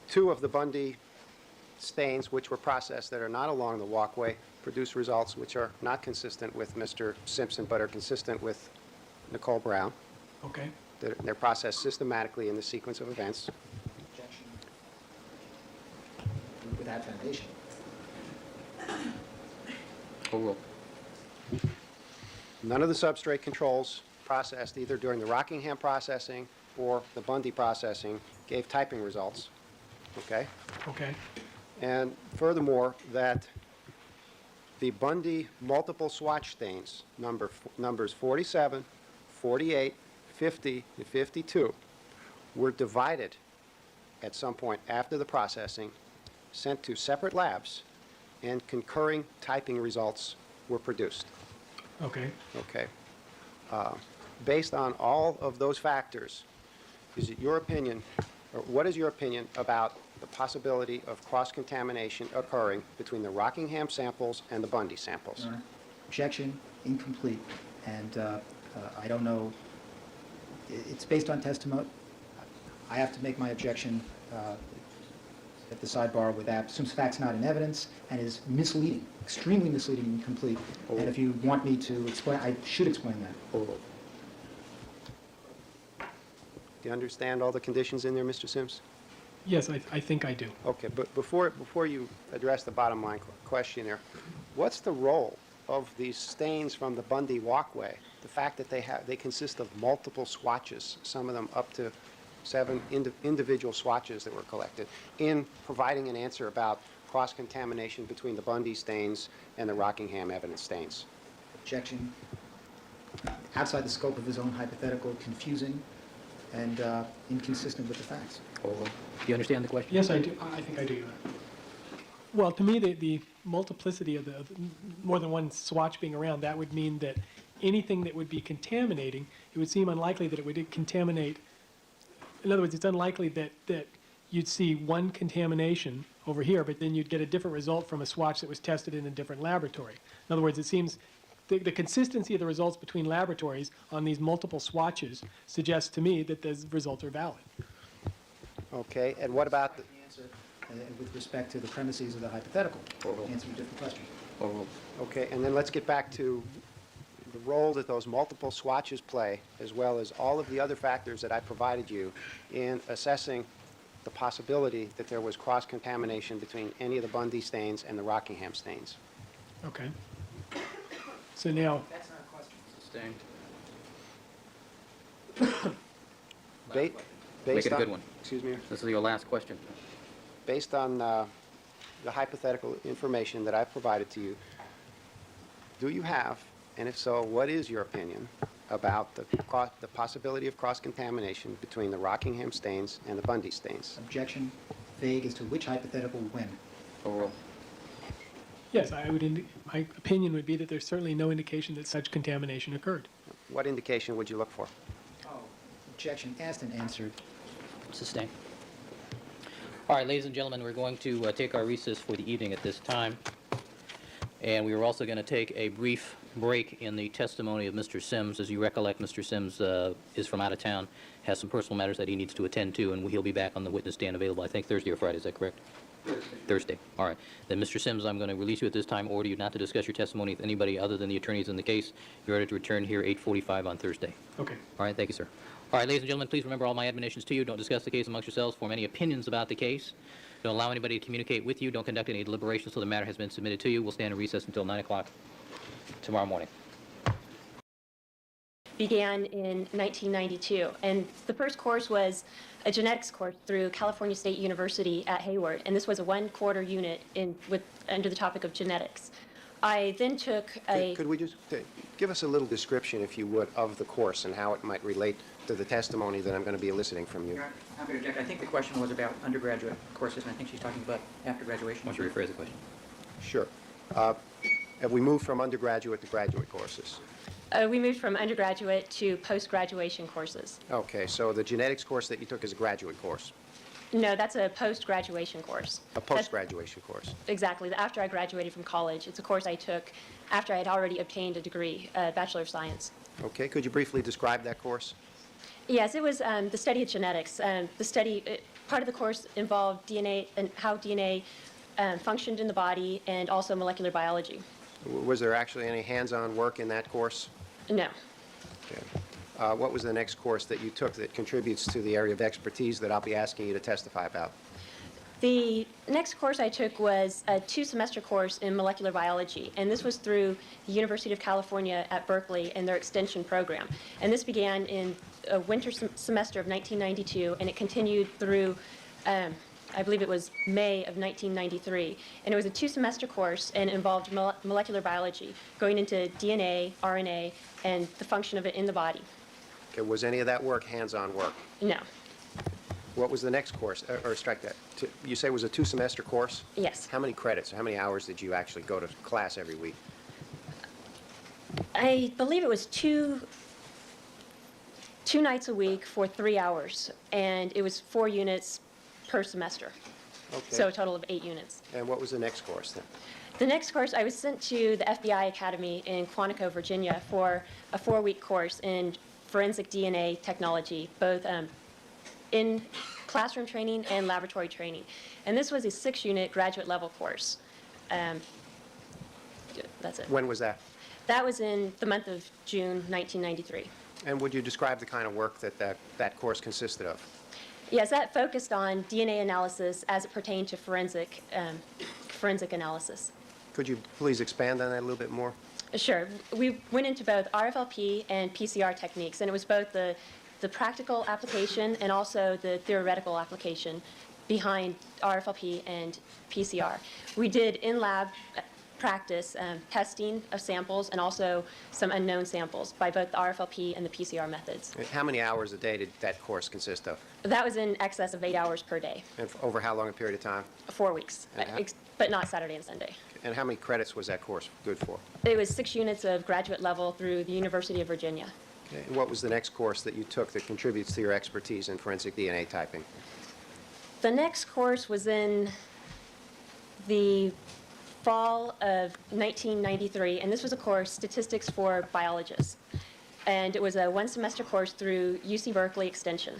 Two of the Bundy stains which were processed that are not along the walkway produce results which are not consistent with Mr. Simpson but are consistent with Nicole Brown. Okay? They're processed systematically in the sequence of events. Objection without foundation. Overruled. None of the substrate controls processed either during the Rockingham processing or the Bundy processing gave typing results. Okay? Okay? And furthermore, that the Bundy multiple swatch stains, numbers 47, 48, 50, and 52, were divided at some point after the processing, sent to separate labs, and concurring typing results were produced. Okay. Okay. Based on all of those factors, is it your opinion, or what is your opinion about the possibility of cross-contamination occurring between the Rockingham samples and the Bundy samples? Your Honor, objection, incomplete, and I don't know, it's based on testimony. I have to make my objection at the sidebar with that, assumes facts not in evidence, and is misleading, extremely misleading and incomplete. And if you want me to explain, I should explain that. Do you understand all the conditions in there, Mr. Sims? Yes, I think I do. Okay, but before you address the bottom line question here, what's the role of these stains from the Bundy walkway? The fact that they consist of multiple swatches, some of them up to 7 individual swatches that were collected, in providing an answer about cross-contamination between the Bundy stains and the Rockingham evidence stains? Objection, outside the scope of his own hypothetical, confusing, and inconsistent with the facts. Do you understand the question? Yes, I do. I think I do. Well, to me, the multiplicity of the more than one swatch being around, that would mean that anything that would be contaminating, it would seem unlikely that it would contaminate. In other words, it's unlikely that you'd see one contamination over here, but then you'd get a different result from a swatch that was tested in a different laboratory. In other words, it seems the consistency of the results between laboratories on these multiple swatches suggests to me that those results are valid. Okay, and what about the... Answer with respect to the premises of the hypothetical. Answer a different question. Okay, and then let's get back to the role that those multiple swatches play, as well as all of the other factors that I provided you in assessing the possibility that there was cross-contamination between any of the Bundy stains and the Rockingham stains. Okay. So now, That's not a question. Sustained. Ba- Make based it a on- good one. Excuse me? This is your last question. Based on the hypothetical information that I've provided to you, do you have, and if so, what is your opinion about the possibility of cross-contamination between the Rockingham stains and the Bundy stains? Objection, vague as to which hypothetical when. Overruled. yes, my opinion would be that there's certainly no indication that such contamination occurred. What indication would you look for? Objection, asked and answered. Sustained. All right, ladies and gentlemen, we're going to take our recess for the evening at this time. And we are also going to take a brief break in the testimony of Mr. Sims. As you recollect, Mr. Sims is from out of town, has some personal matters that he needs to attend to, and he'll be back on the witness stand available, I think, Thursday or Friday. Is that correct? Thursday. All right. Then, Mr. Sims, I'm going to release you at this time, order you not to discuss your testimony with anybody other than the attorneys in the case. You're ordered to return here 8:45 on Thursday. Okay. All right. Thank you, sir. All right, ladies and gentlemen, please remember all my admonitions to you. Don't discuss the case amongst yourselves, form any opinions about the case. Don't allow anybody to communicate with you. Don't conduct any deliberations until the matter has been submitted to you. We'll stand in recess until 9 o'clock tomorrow morning. Began in 1992, and the first course was a genetics course through California State University at Hayward, and this was a 1/4 unit under the topic of genetics. I then took a... Could we just give us a little description, if you would, of the course and how it might relate to the testimony that I'm going to be eliciting from you? Your Honor, I'm going to object. I think the question was about undergraduate courses, and I think she's talking about after graduation. Why don't you rephrase the question? Sure. Have we moved from undergraduate to graduate courses? we moved from undergraduate to post-graduation courses. Okay, so the genetics course that you took is a graduate course, No, that's a post-graduation course. a post-graduation course. Exactly. After I graduated from college, it's a course I took after I had already obtained a degree, a Bachelor of Science. Okay, could you briefly describe that course? Yes, it was the study of genetics. Part of the course involved DNA and how DNA functioned in the body, and also molecular biology. Was there actually any hands-on work in that course? No. Okay. What was the next course that you took that contributes to the area of expertise that I'll be asking you to testify about? The next course I took was a 2-semester course in molecular biology, and this was through the University of California at Berkeley and their extension program. And this began in a winter semester of 1992, and it continued through I believe it was May of 1993. And it was a 2-semester course and involved molecular biology, going into DNA, RNA, and the function of it in the body. Okay, was any of that work hands-on work? No. What was the next course? Or strike that. You say it was a 2-semester course? Yes. How many credits, or how many hours did you actually go to class every week? I believe it was two nights a week for 3 hours, and it was 4 units per semester. Okay. So a total of 8 units. And what was the next course then? The next course, I was sent to the FBI Academy in Quantico, Virginia, for a 4-week course in forensic DNA technology, both in classroom training and laboratory training. And this was a 6-unit graduate level course. That's it. When was that? That was in the month of June 1993. And would you describe the kind of work that course consisted of? Yes, that focused on DNA analysis as it pertained to forensic analysis. Could you please expand on that a little bit more? Sure. We went into both RFLP and PCR techniques, and it was both the practical application and also the theoretical application behind RFLP and PCR. We did in-lab practice testing of samples and also some unknown samples by both the RFLP and the PCR methods. And how many hours a day did that course consist of? That was in excess of 8 hours per day, And over how long a period of time? 4 weeks, but not Saturday and Sunday. And how many credits was that course good for? It was 6 units of graduate level through the University of Virginia. Okay. And what was the next course that you took that contributes to your expertise in forensic DNA typing? The next course was in the fall of 1993, and this was a course, Statistics for Biologists. And it was a 1-semester course through UC Berkeley Extension.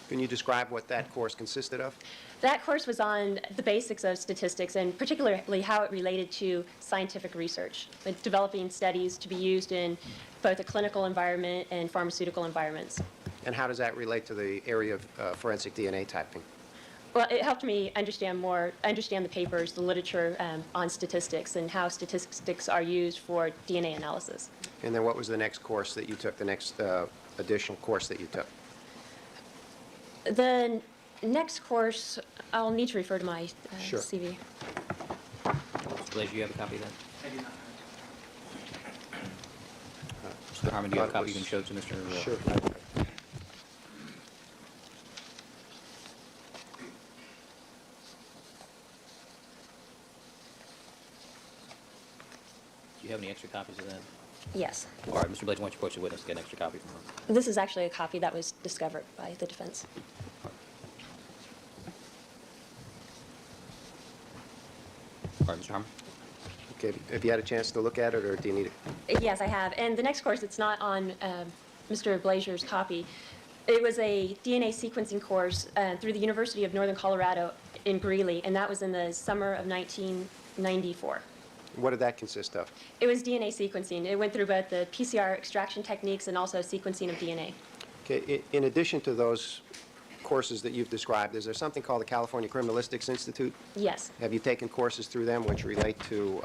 Can you describe what that course consisted of? That course was on the basics of statistics and particularly how it related to scientific research, like developing studies to be used in both a clinical environment and pharmaceutical environments. And how does that relate to the area of forensic DNA typing? Well, it helped me understand the papers, the literature on statistics and how statistics are used for DNA analysis. And then what was the next course that you took, the next additional course that you took? The next course, I'll need to refer to my Sure. CV. Mr. Blazer, you have a copy of that? I do not. Mr. Harmon, do you have a copy you can show to Mr. Sure. Do you have any extra copies of that? Yes. All right, Mr. Blazer, why don't you approach the witness and get an extra copy from her? This is actually a copy that was discovered by the defense. All right, Mr. Harmon? Okay, have you had a chance to look at it, or do you need it? Yes, I have. And the next course, it's not on Mr. Blazer's copy. It was a DNA sequencing course through the University of Northern Colorado in Greeley, and that was in the summer of 1994. What did that consist of? It was DNA sequencing. It went through both the PCR extraction techniques and also sequencing of DNA. Okay, in addition to those courses that you've described, is there something called the California Criminalistics Institute? Yes. Have you taken courses through them which relate to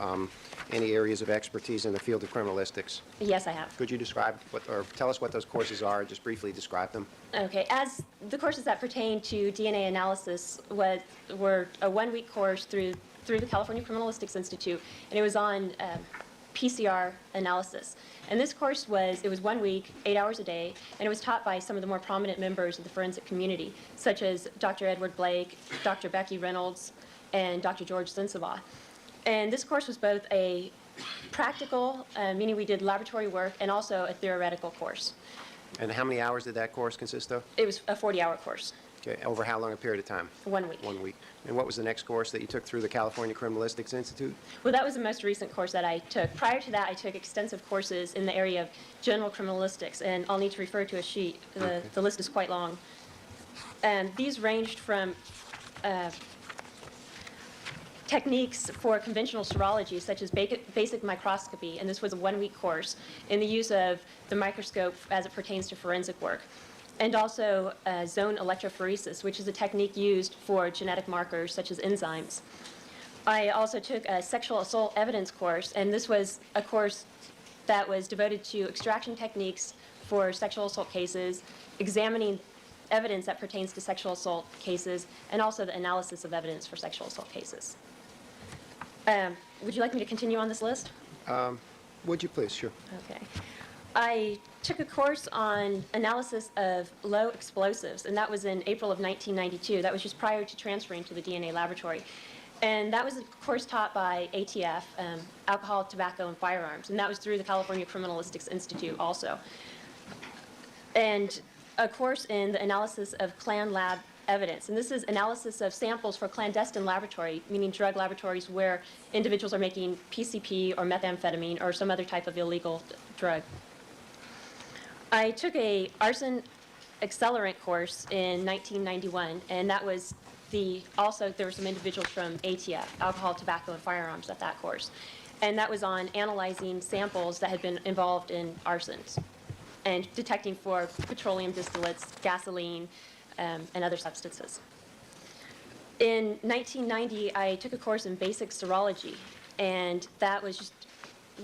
any areas of expertise in the field of criminalistics? Yes, I have. Could you describe or tell us what those courses are, just briefly describe them? Okay, as the courses that pertain to DNA analysis were a 1-week course through the California Criminalistics Institute, and it was on PCR analysis. And this course was 1 week, 8 hours a day, and it was taught by some of the more prominent members of the forensic community, such as Dr. Edward Blake, Dr. Becky Reynolds, and Dr. George Sensabaugh. And this course was both a practical, meaning we did laboratory work, and also a theoretical course. And how many hours did that course consist of? It was a 40-hour course, Okay, over how long a period of time? 1 week. 1 week. And what was the next course that you took through the California Criminalistics Institute? Well, that was the most recent course that I took. Prior to that, I took extensive courses in the area of general criminalistics, and I'll need to refer to a sheet. The list is quite long. And these ranged from techniques for conventional serology, such as basic microscopy, and this was a 1-week course, in the use of the microscope as it pertains to forensic work. And also zone electrophoresis, which is a technique used for genetic markers such as enzymes. I also took a sexual assault evidence course, and this was a course that was devoted to extraction techniques for sexual assault cases, examining evidence that pertains to sexual assault cases, and also the analysis of evidence for sexual assault cases. Would you like me to continue on this list? Would you please? Sure. Okay. I took a course on analysis of low explosives, and that was in April of 1992. That was just prior to transferring to the DNA laboratory. And that was a course taught by ATF, Alcohol, Tobacco, and Firearms, and that was through the California Criminalistics Institute also. And a course in the analysis of Clan Lab evidence. And this is analysis of samples for clandestine laboratory, meaning drug laboratories where individuals are making PCP or methamphetamine or some other type of illegal drug. I took a arson accelerant course in 1991, and that was also there were some individuals from ATF, Alcohol, Tobacco, and Firearms, at that course. And that was on analyzing samples that had been involved in arsons and detecting for petroleum distillates, gasoline, and other substances. In 1990, I took a course in basic serology, and that was just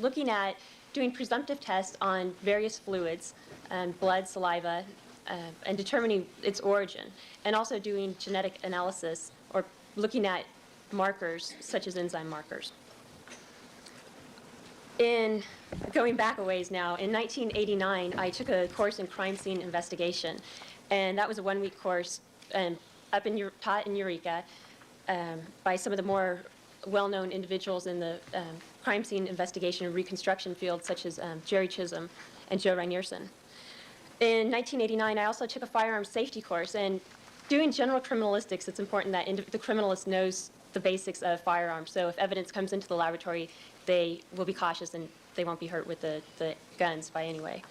looking at doing presumptive tests on various fluids, blood, saliva, and determining its origin, and also doing genetic analysis or looking at markers such as enzyme markers. Going back a ways now, in 1989, I took a course in crime scene investigation, and that was a one-week course taught in Eureka by some of the more well-known individuals in the crime scene investigation and reconstruction field, such as Jerry Chisholm and Joe Reinierson. In 1989, I also took a firearms safety course, and doing general criminalistics, it's important that the criminalist knows the basics of firearms. So if evidence comes into the laboratory, they will be cautious and they won't be hurt with the guns by any way.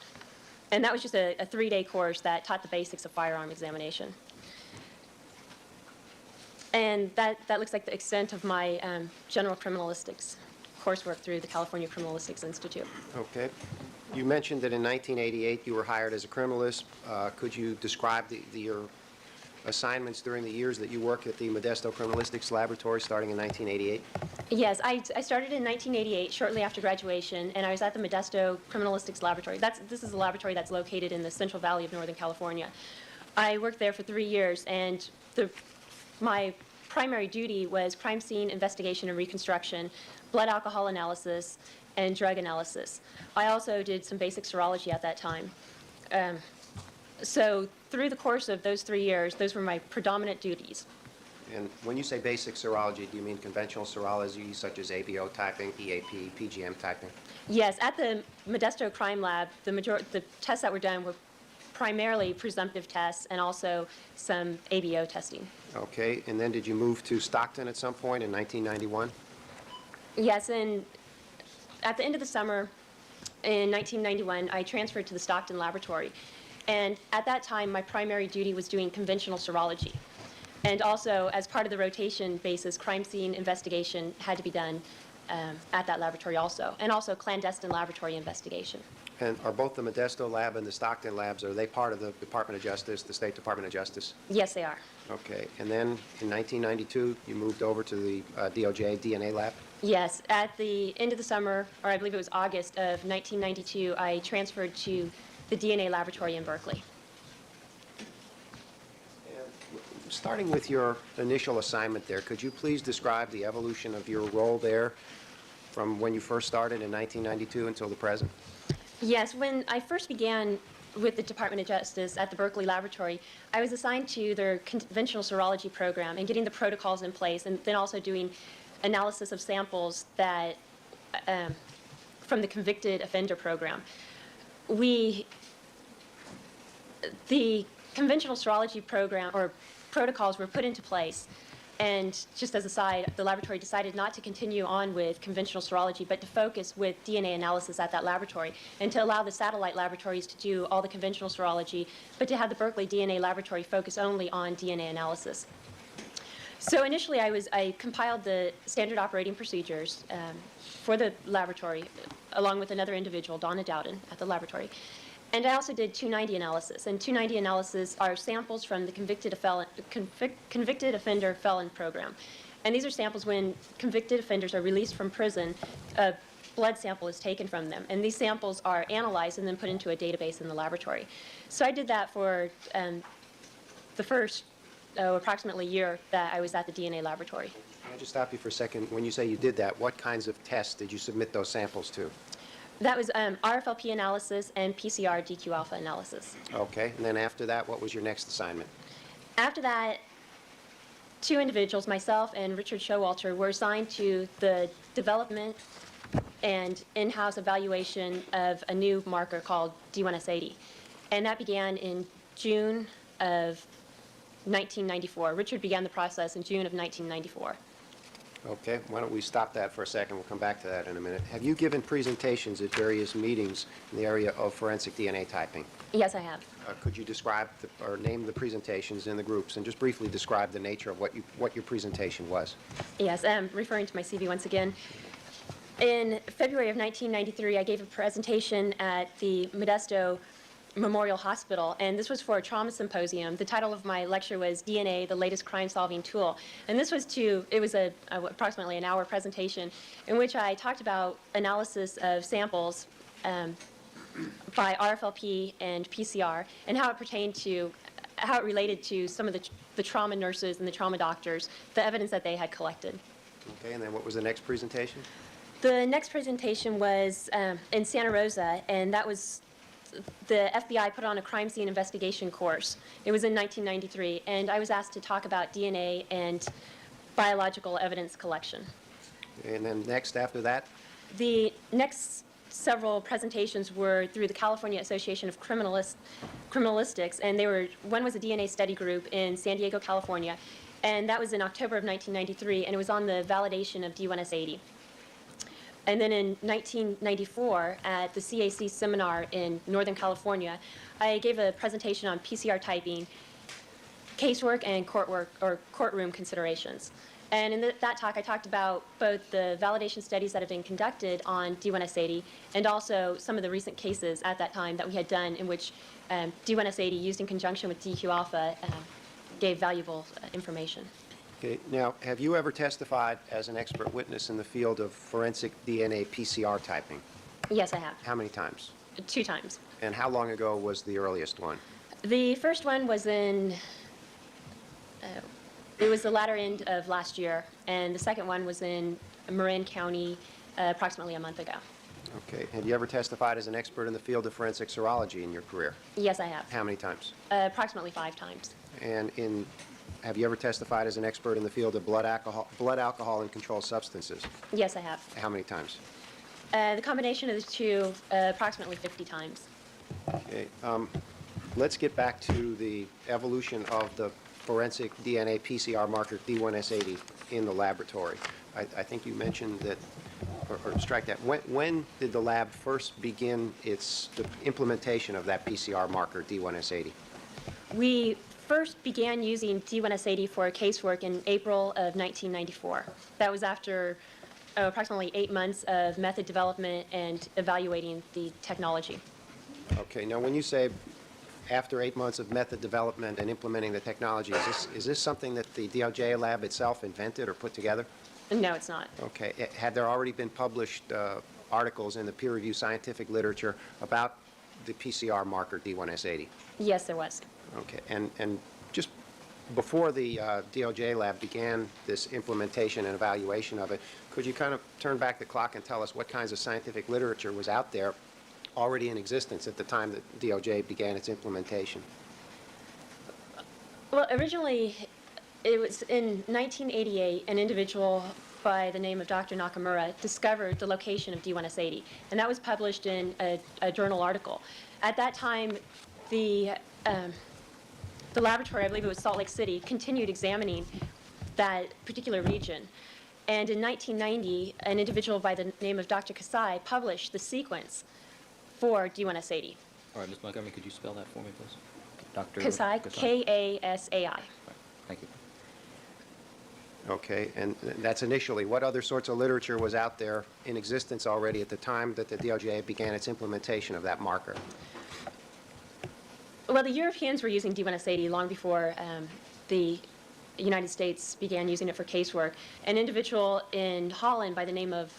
And that was just a 3-day course that taught the basics of firearm examination. And that looks like the extent of my general criminalistics coursework through the California Criminalistics Institute. Okay. You mentioned that in 1988 you were hired as a criminalist. Could you describe your assignments during the years that you worked at the Modesto Criminalistics Laboratory starting in 1988? Yes, I started in 1988, shortly after graduation, and I was at the Modesto Criminalistics Laboratory. This is a laboratory that's located in the Central Valley of Northern California. I worked there for 3 years, and my primary duty was crime scene investigation and reconstruction, blood alcohol analysis, and drug analysis. I also did some basic serology at that time. So through the course of those 3 years, those were my predominant duties. And when you say basic serology, do you mean conventional serology such as ABO typing, EAP, PGM typing? Yes, at the Modesto Crime Lab, the tests that were done were primarily presumptive tests and also some ABO testing. Okay, and then did you move to Stockton at some point in 1991? Yes, and at the end of the summer in 1991, I transferred to the Stockton Laboratory. And at that time, my primary duty was doing conventional serology. And also, as part of the rotation basis, crime scene investigation had to be done at that laboratory also, and also clandestine laboratory investigation. And are both the Modesto lab and the Stockton labs, are they part of the Department of Justice, the State Department of Justice? Yes, they are. Okay, and then in 1992, you moved over to the DOJ DNA lab? Yes, at the end of the summer, or I believe it was August of 1992, I transferred to the DNA laboratory in Berkeley. Starting with your initial assignment there, could you please describe the evolution of your role there from when you first started in 1992 until the present? Yes, when I first began with the Department of Justice at the Berkeley Laboratory, I was assigned to their conventional serology program and getting the protocols in place, and then also doing analysis of samples that from the convicted offender program. The conventional serology program or protocols were put into place, and just as a side, the laboratory decided not to continue on with conventional serology, but to focus with DNA analysis at that laboratory, and to allow the satellite laboratories to do all the conventional serology, but to have the Berkeley DNA laboratory focus only on DNA analysis. So initially, I compiled the standard operating procedures for the laboratory, along with another individual, Donna Dowden, at the laboratory. And I also did 290 analysis. And 290 analysis are samples from the convicted offender felon program. And these are samples when convicted offenders are released from prison, a blood sample is taken from them. And these samples are analyzed and then put into a database in the laboratory. So I did that for the first approximately year that I was at the DNA laboratory. Can I just stop you for a second? When you say you did that, what kinds of tests did you submit those samples to? That was RFLP analysis and PCR DQ alpha analysis. Okay, and then after that, what was your next assignment? After that, two individuals, myself and Richard Showalter, were assigned to the development and in-house evaluation of a new marker called D1S80. And that began in June of 1994. Richard began the process in June of 1994. Okay, why don't we stop that for a second? We'll come back to that in a minute. Have you given presentations at various meetings in the area of forensic DNA typing? Yes, I have. Could you describe or name the presentations in the groups and just briefly describe the nature of what your presentation was? Yes, referring to my CV once again. In February of 1993, I gave a presentation at the Modesto Memorial Hospital, and this was for a trauma symposium. The title of my lecture was DNA, the latest crime-solving tool. And this was it was approximately an hour presentation in which I talked about analysis of samples by RFLP and PCR and how it related to some of the trauma nurses and the trauma doctors, the evidence that they had collected. Okay, and then what was the next presentation? The next presentation was in Santa Rosa, and that was the FBI put on a crime scene investigation course. It was in 1993, and I was asked to talk about DNA and biological evidence collection. And then next after that? The next several presentations were through the California Association of Criminalistics, and one was a DNA study group in San Diego, California, and that was in October of 1993, and it was on the validation of D1S80. And then in 1994, at the CAC seminar in Northern California, I gave a presentation on PCR typing, casework, and courtroom considerations. And in that talk, I talked about both the validation studies that have been conducted on D1S80 and also some of the recent cases at that time that we had done in which D1S80 used in conjunction with DQ alpha gave valuable information. Okay, now, have you ever testified as an expert witness in the field of forensic DNA PCR typing? Yes, I have. How many times? 2 times. And how long ago was the earliest one? The first one was it was the latter end of last year, and the second one was in Marin County approximately a month ago. Okay, have you ever testified as an expert in the field of forensic serology in your career? Yes, I have. How many times? Approximately 5 times. And have you ever testified as an expert in the field of blood alcohol, and controlled substances? Yes, I have. How many times? The combination of the two, approximately 50 times. Okay, let's get back to the evolution of the forensic DNA PCR marker D1S80 in the laboratory. I think you mentioned that, or strike that. When did the lab first begin the implementation of that PCR marker D1S80? We first began using D1S80 for casework in April of 1994. That was after approximately 8 months of method development and evaluating the technology. Okay, now when you say after 8 months of method development and implementing the technology, is this something that the DOJ lab itself invented or put together? No, it's not. Okay, had there already been published articles in the peer-reviewed scientific literature about the PCR marker D1S80? Yes, there was. Okay, and just before the DOJ lab began this implementation and evaluation of it, could you kind of turn back the clock and tell us what kinds of scientific literature was out there already in existence at the time that DOJ began its implementation? Well, originally, it was in 1988, an individual by the name of Dr. Nakamura discovered the location of D1S80, and that was published in a journal article. At that time, the laboratory, I believe it was Salt Lake City, continued examining that particular region. And in 1990, an individual by the name of Dr. Kasai published the sequence for D1S80. All right, Ms. Montgomery, could you spell that for me, please? Dr. Kasai, K-A-S-A-I. Right, thank you. Okay, and that's initially. What other sorts of literature was out there in existence already at the time that the DOJ began its implementation of that marker? Well, the Europeans were using D1S80 long before the United States began using it for casework. An individual in Holland by the name of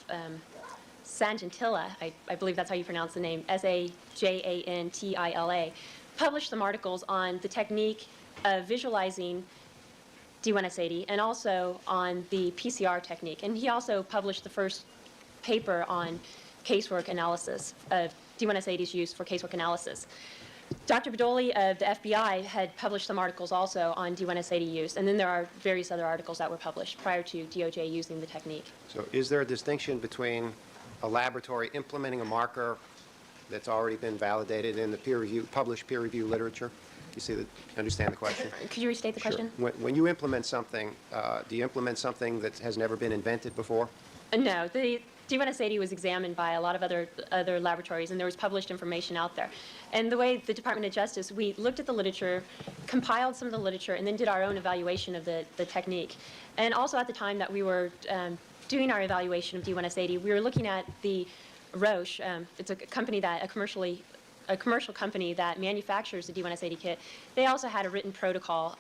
Sajantila, I believe that's how you pronounce the name, S-A-J-A-N-T-I-L-A, published some articles on the technique visualizing D1S80 and also on the PCR technique. And he also published the first paper on casework analysis of D1S80's use for casework analysis. Dr. Bedoli of the FBI had published some articles also on D1S80 use, and then there are various other articles that were published prior to DOJ using the technique. So is there a distinction between a laboratory implementing a marker that's already been validated in the published peer review literature? You see understand the question? Could you restate the question? When you implement something, do you implement something that has never been invented before? No, the D1S80 was examined by a lot of other laboratories, and there was published information out there. And the way the Department of Justice, we looked at the literature, compiled some of the literature, and then did our own evaluation of the technique. And also at the time that we were doing our evaluation of D1S80, we were looking at the Roche. It's a company that a commercial company that manufactures the D1S80 kit. They also had a written protocol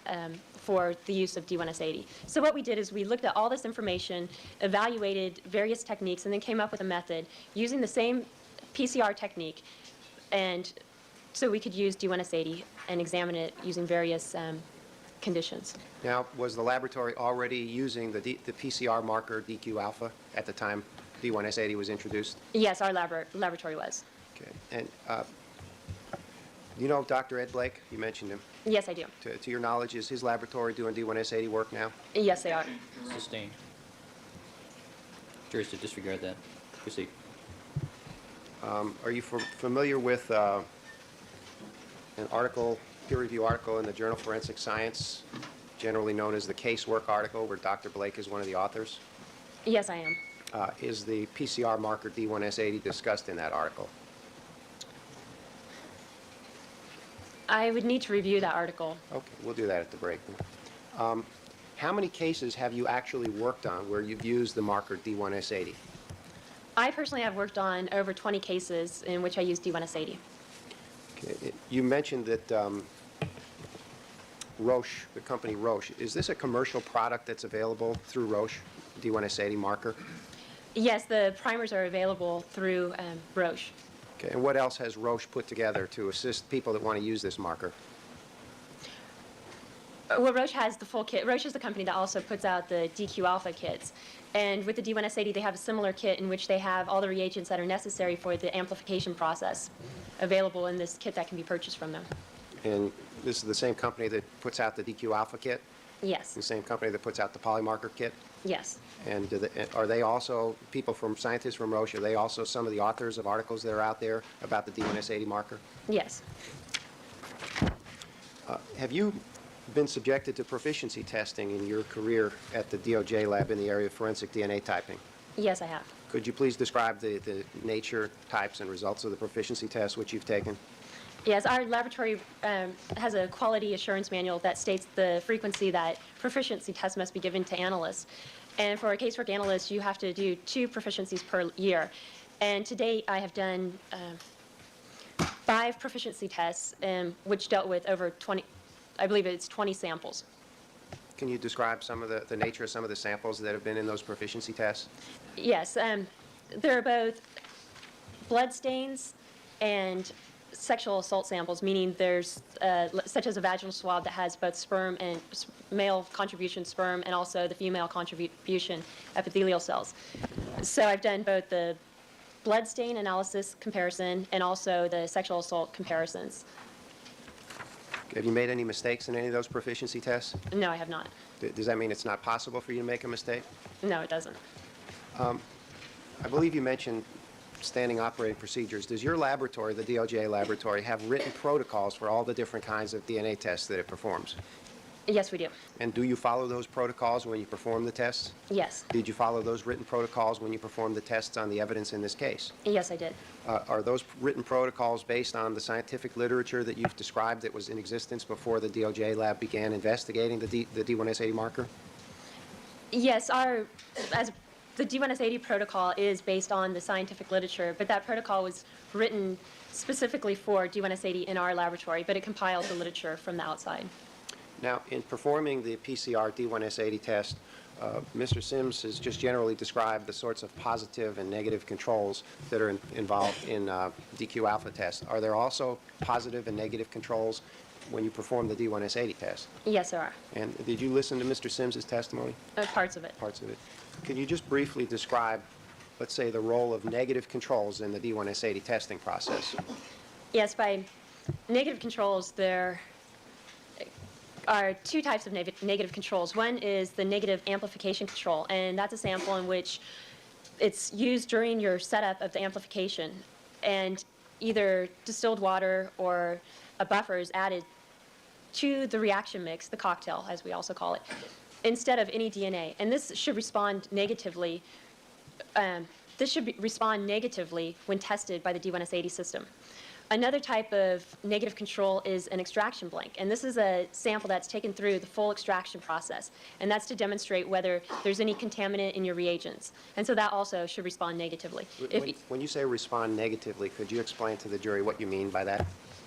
for the use of D1S80. So what we did is we looked at all this information, evaluated various techniques, and then came up with a method using the same PCR technique, and so we could use D1S80 and examine it using various conditions. Now, was the laboratory already using the PCR marker DQ alpha at the time D1S80 was introduced? Yes, our laboratory was. Okay. And you know Dr. Ed Blake? You mentioned him. Yes, I do. To your knowledge, is his laboratory doing D1S80 work now? Yes, they are. Sustained. Jurors to disregard that. Proceed. Are you familiar with an article, peer review article in the Journal of Forensic Science, generally known as the casework article, where Dr. Blake is one of the authors? Yes, I am. Is the PCR marker D1S80 discussed in that article? I would need to review that article. Okay, we'll do that at the break. How many cases have you actually worked on where you've used the marker D1S80? I personally have worked on over 20 cases in which I used D1S80. Okay. You mentioned that Roche, the company Roche, is this a commercial product that's available through Roche, D1S80 marker? Yes, the primers are available through Roche. Okay, and what else has Roche put together to assist people that want to use this marker? Well, Roche has the full kit. Roche is the company that also puts out the DQ alpha kits. And with the D1S80, they have a similar kit in which they have all the reagents that are necessary for the amplification process available in this kit that can be purchased from them. And this is the same company that puts out the DQ alpha kit? Yes. The same company that puts out the polymarker kit? Yes. And are they also, scientists from Roche, are they also some of the authors of articles that are out there about the D1S80 marker? Yes. Have you been subjected to proficiency testing in your career at the DOJ lab in the area of forensic DNA typing? Yes, I have. Could you please describe the nature, types, and results of the proficiency tests which you've taken? Yes, our laboratory has a quality assurance manual that states the frequency that proficiency tests must be given to analysts. And for a casework analyst, you have to do 2 proficiencies per year. And to date, I have done 5 proficiency tests, which dealt with over 20, I believe it's 20 samples. Can you describe some of the nature of some of the samples that have been in those proficiency tests? Yes, there are both blood stains and sexual assault samples, meaning there's such as a vaginal swab that has both sperm and male contribution sperm and also the female contribution epithelial cells. So I've done both the blood stain analysis comparison and also the sexual assault comparisons. Have you made any mistakes in any of those proficiency tests? No, I have not. Does that mean it's not possible for you to make a mistake? No, it doesn't. I believe you mentioned standing operating procedures. Does your laboratory, the DOJ laboratory, have written protocols for all the different kinds of DNA tests that it performs? Yes, we do. And do you follow those protocols when you perform the tests? Yes. Did you follow those written protocols when you performed the tests on the evidence in this case? Yes, I did. Are those written protocols based on the scientific literature that you've described that was in existence before the DOJ lab began investigating the D1S80 marker? Yes, the D1S80 protocol is based on the scientific literature, but that protocol was written specifically for D1S80 in our laboratory, but it compiled the literature from the outside. Now, in performing the PCR D1S80 test, Mr. Sims has just generally described the sorts of positive and negative controls that are involved in DQ alpha tests. Are there also positive and negative controls when you performed the D1S80 test. Yes, there are. And did you listen to Mr. Sims's testimony? Parts of it. Parts of it. Can you just briefly describe, let's say, the role of negative controls in the D1S80 testing process? Yes, by negative controls, there are two types of negative controls. One is the negative amplification control, and that's a sample in which it's used during your setup of the amplification, and either distilled water or a buffer is added to the reaction mix, the cocktail, as we also call it, instead of any DNA. And this should respond negatively. Respond negatively when tested by the D1S80 system. Another type of negative control is an extraction blank, and this is a sample that's taken through the full extraction process, and that's to demonstrate whether there's any contaminant in your reagents. And so that also should respond negatively. When you say respond negatively, could you explain to the jury what you mean by that?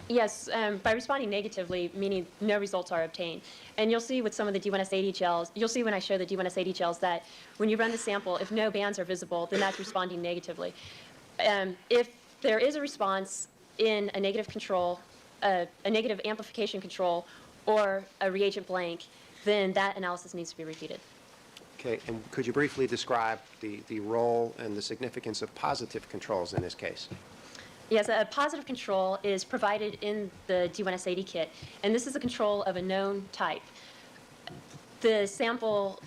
Yes, by responding negatively, meaning no results are obtained. And you'll see with some of the D1S80 gels, you'll see when I show the D1S80 gels that when you run the sample, if no bands are visible, then that's responding negatively. If there is a response in a negative control, a negative amplification control, or a reagent blank, then that analysis needs to be repeated. Okay, and could you briefly describe the role and the significance of positive controls in this case? Yes, a positive control is provided in the D1S80 kit, and this is a control of a known type. The sample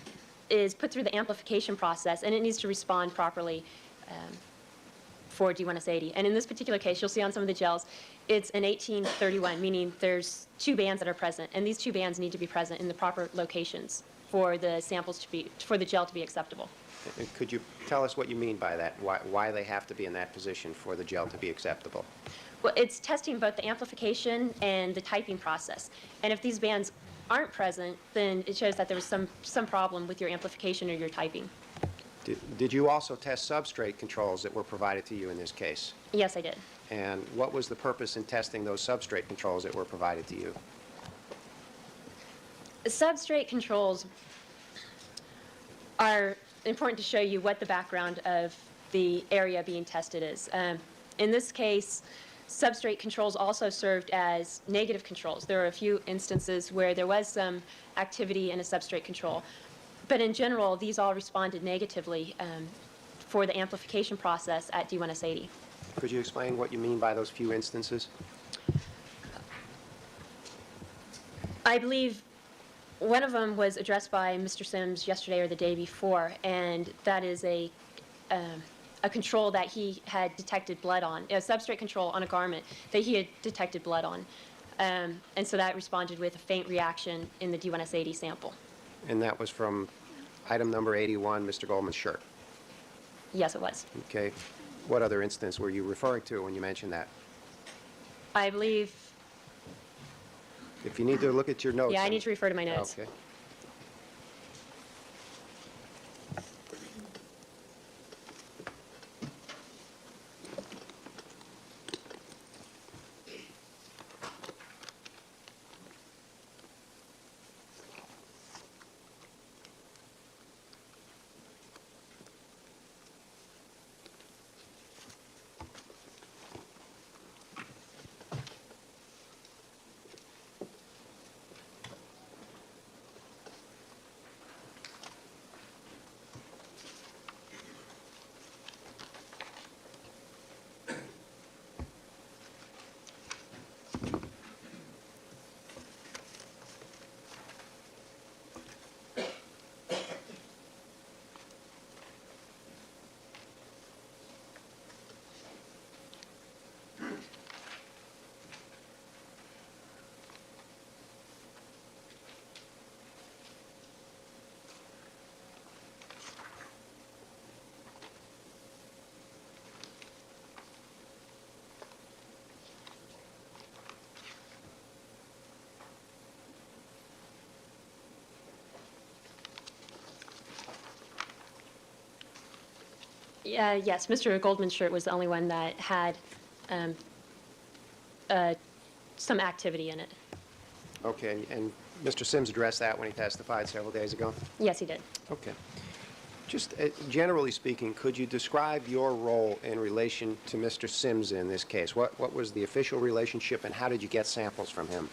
is put through the amplification process, and it needs to respond properly for D1S80. And in this particular case, you'll see on some of the gels, it's an 1831, meaning there's two bands that are present, and these two bands need to be present in the proper locations for the samples to be, for the gel to be acceptable. And could you tell us what you mean by that, why they have to be in that position for the gel to be acceptable? Well, it's testing both the amplification and the typing process. And if these bands aren't present, then it shows that there was some problem with your amplification or your typing. Did you also test substrate controls that were provided to you in this case? Yes, I did. And what was the purpose in testing those substrate controls that were provided to you? Substrate controls are important to show you what the background of the area being tested is. In this case, substrate controls also served as negative controls. There are a few instances where there was some activity in a substrate control. But in general, these all responded negatively for the amplification process at D1S80. Could you explain what you mean by those few instances? I believe one of them was addressed by Mr. Sims yesterday or the day before, and that is a control that he had detected blood on, a substrate control on a garment that he had detected blood on. And so that responded with a faint reaction in the D1S80 sample. And that was from item number 81, Mr. Goldman's shirt. Yes, it was. Okay. What other instance were you referring to when you mentioned that? I believe, If you need to look at your notes. yeah, I need to refer to my notes. Okay. Yes, Mr. Goldman's shirt was the only one that had some activity in it. Okay, and Mr. Sims addressed that when he testified several days ago? Yes, he did. Okay. Just generally speaking, could you describe your role in relation to Mr. Sims in this case? What was the official relationship, and how did you get samples from him?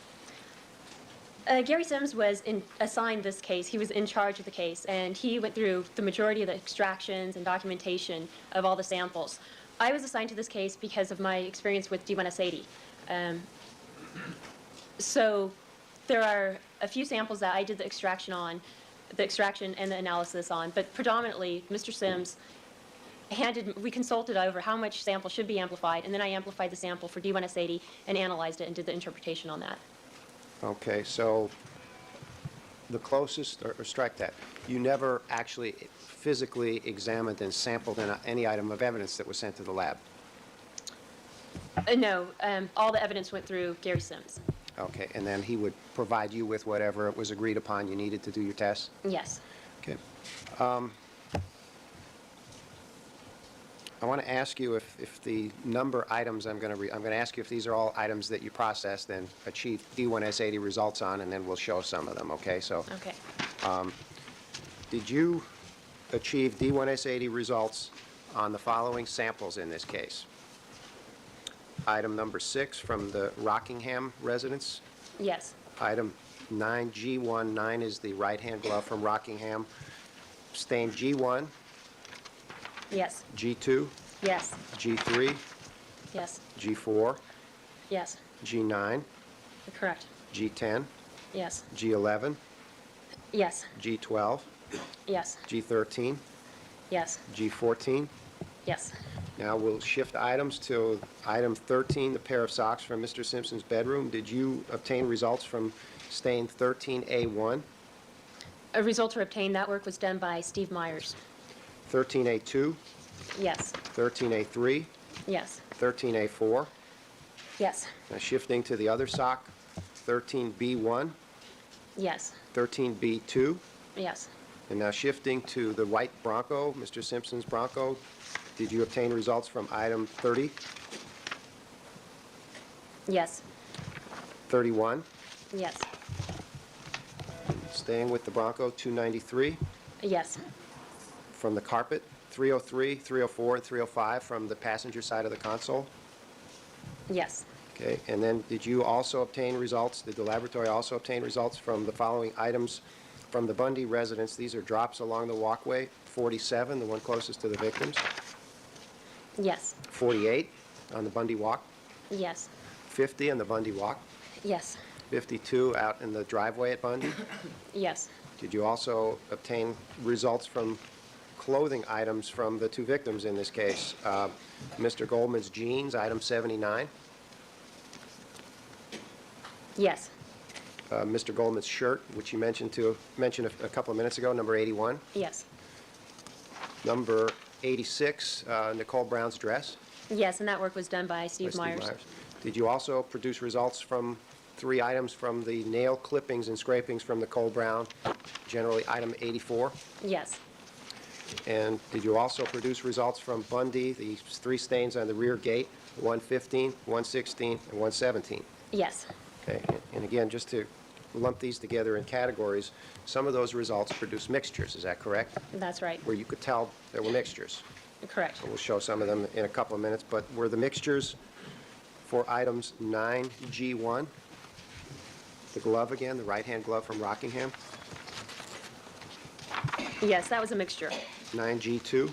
Gary Sims was assigned this case. He was in charge of the case, and he went through the majority of the extractions and documentation of all the samples. I was assigned to this case because of my experience with D1S80. So there are a few samples that I did the extraction and the analysis on, but predominantly Mr. Sims we consulted over how much sample should be amplified, and then I amplified the sample for D1S80 and analyzed it and did the interpretation on that. Okay, so the closest, or strike that, you never actually physically examined and sampled any item of evidence that was sent to the lab? No, all the evidence went through Gary Sims. Okay, and then he would provide you with whatever it was agreed upon you needed to do your tests? Yes. Okay. I want to ask you if the number items I'm going to ask you if these are all items that you processed and achieved D1S80 results on, and then we'll show some of them, okay? So, Okay. did you achieve D1S80 results on the following samples in this case? Item number 6 from the Rockingham residence. Yes. Item 9G1, 9 is the right-hand glove from Rockingham. Stain G1, Yes. G2, Yes. G3, Yes. G4, Yes. G9, Correct. G10, Yes. G11, Yes. G12, Yes. G13, Yes. G14. Yes. Now we'll shift items to item 13, the pair of socks from Mr. Simpson's bedroom. Did you obtain results from stain 13A1, A result to obtain that work was done by Steve Myers. 13A2, Yes. 13A3, Yes. 13A4? Yes. Now shifting to the other sock, 13B1, Yes. 13B2, Yes. and now shifting to the white Bronco, Mr. Simpson's Bronco, did you obtain results from item 30, Yes. 31? Yes. Staying with the Bronco, 293, Yes. from the carpet, 303, 304, and 305 from the passenger side of the console? Yes. Okay, and then did you also obtain results, did the laboratory also obtain results from the following items from the Bundy residence? These are drops along the walkway, 47, the one closest to the victims, Yes. 48 on the Bundy walk, Yes. 50 on the Bundy walk, Yes. 52 out in the driveway at Bundy. Yes. Did you also obtain results from clothing items from the two victims in this case? Mr. Goldman's jeans, item 79. Yes. Mr. Goldman's shirt, which you mentioned a couple of minutes ago, number 81. Yes. Number 86, Nicole Brown's dress. Yes, and that work was done by by Steve Myers. Did you also produce results from 3 items from the nail clippings and scrapings from Nicole Brown, generally item 84? Yes. And did you also produce results from Bundy, the 3 stains on the rear gate, 115, 116, and 117? Yes. Okay, and again, just to lump these together in categories, some of those results produce mixtures, is that correct? That's right. Where you could tell there were mixtures. Correct. We'll show some of them in a couple of minutes, but were the mixtures for items 9G1, the glove again, the right-hand glove from Rockingham, Yes, that was a mixture. 9G2,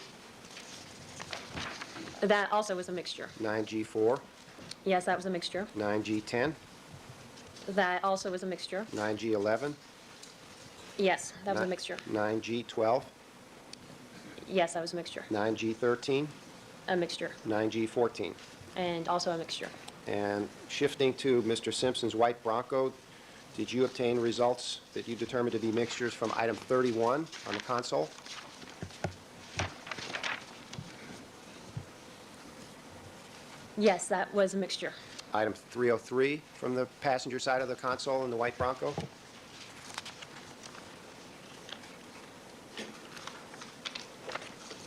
That also was a mixture. 9G4, Yes, that was a mixture. 9G10, That also was a mixture. 9G11, Yes, that was a mixture. 9G12, Yes, that was a mixture. 9G13, A mixture. 9G14. And also a mixture. And shifting to Mr. Simpson's white Bronco, did you obtain results that you determined to be mixtures from item 31 on the console? Yes, that was a mixture. Item 303 from the passenger side of the console in the white Bronco?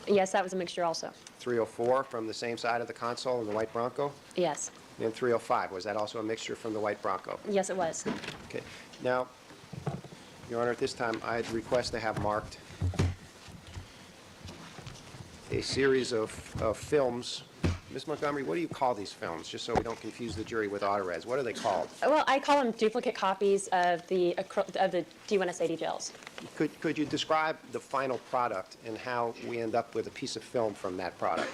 Yes, that was a mixture also. 304 from the same side of the console in the white Bronco? Yes. And 305, was that also a mixture from the white Bronco? Yes, it was. Okay. Now, Your Honor, at this time, I'd request to have marked a series of films Ms. Montgomery, what do you call these films, just so we don't confuse the jury with autores? What are they called? Well, I call them duplicate copies of the D1S80 gels. Could you describe the final product and how we end up with a piece of film from that product?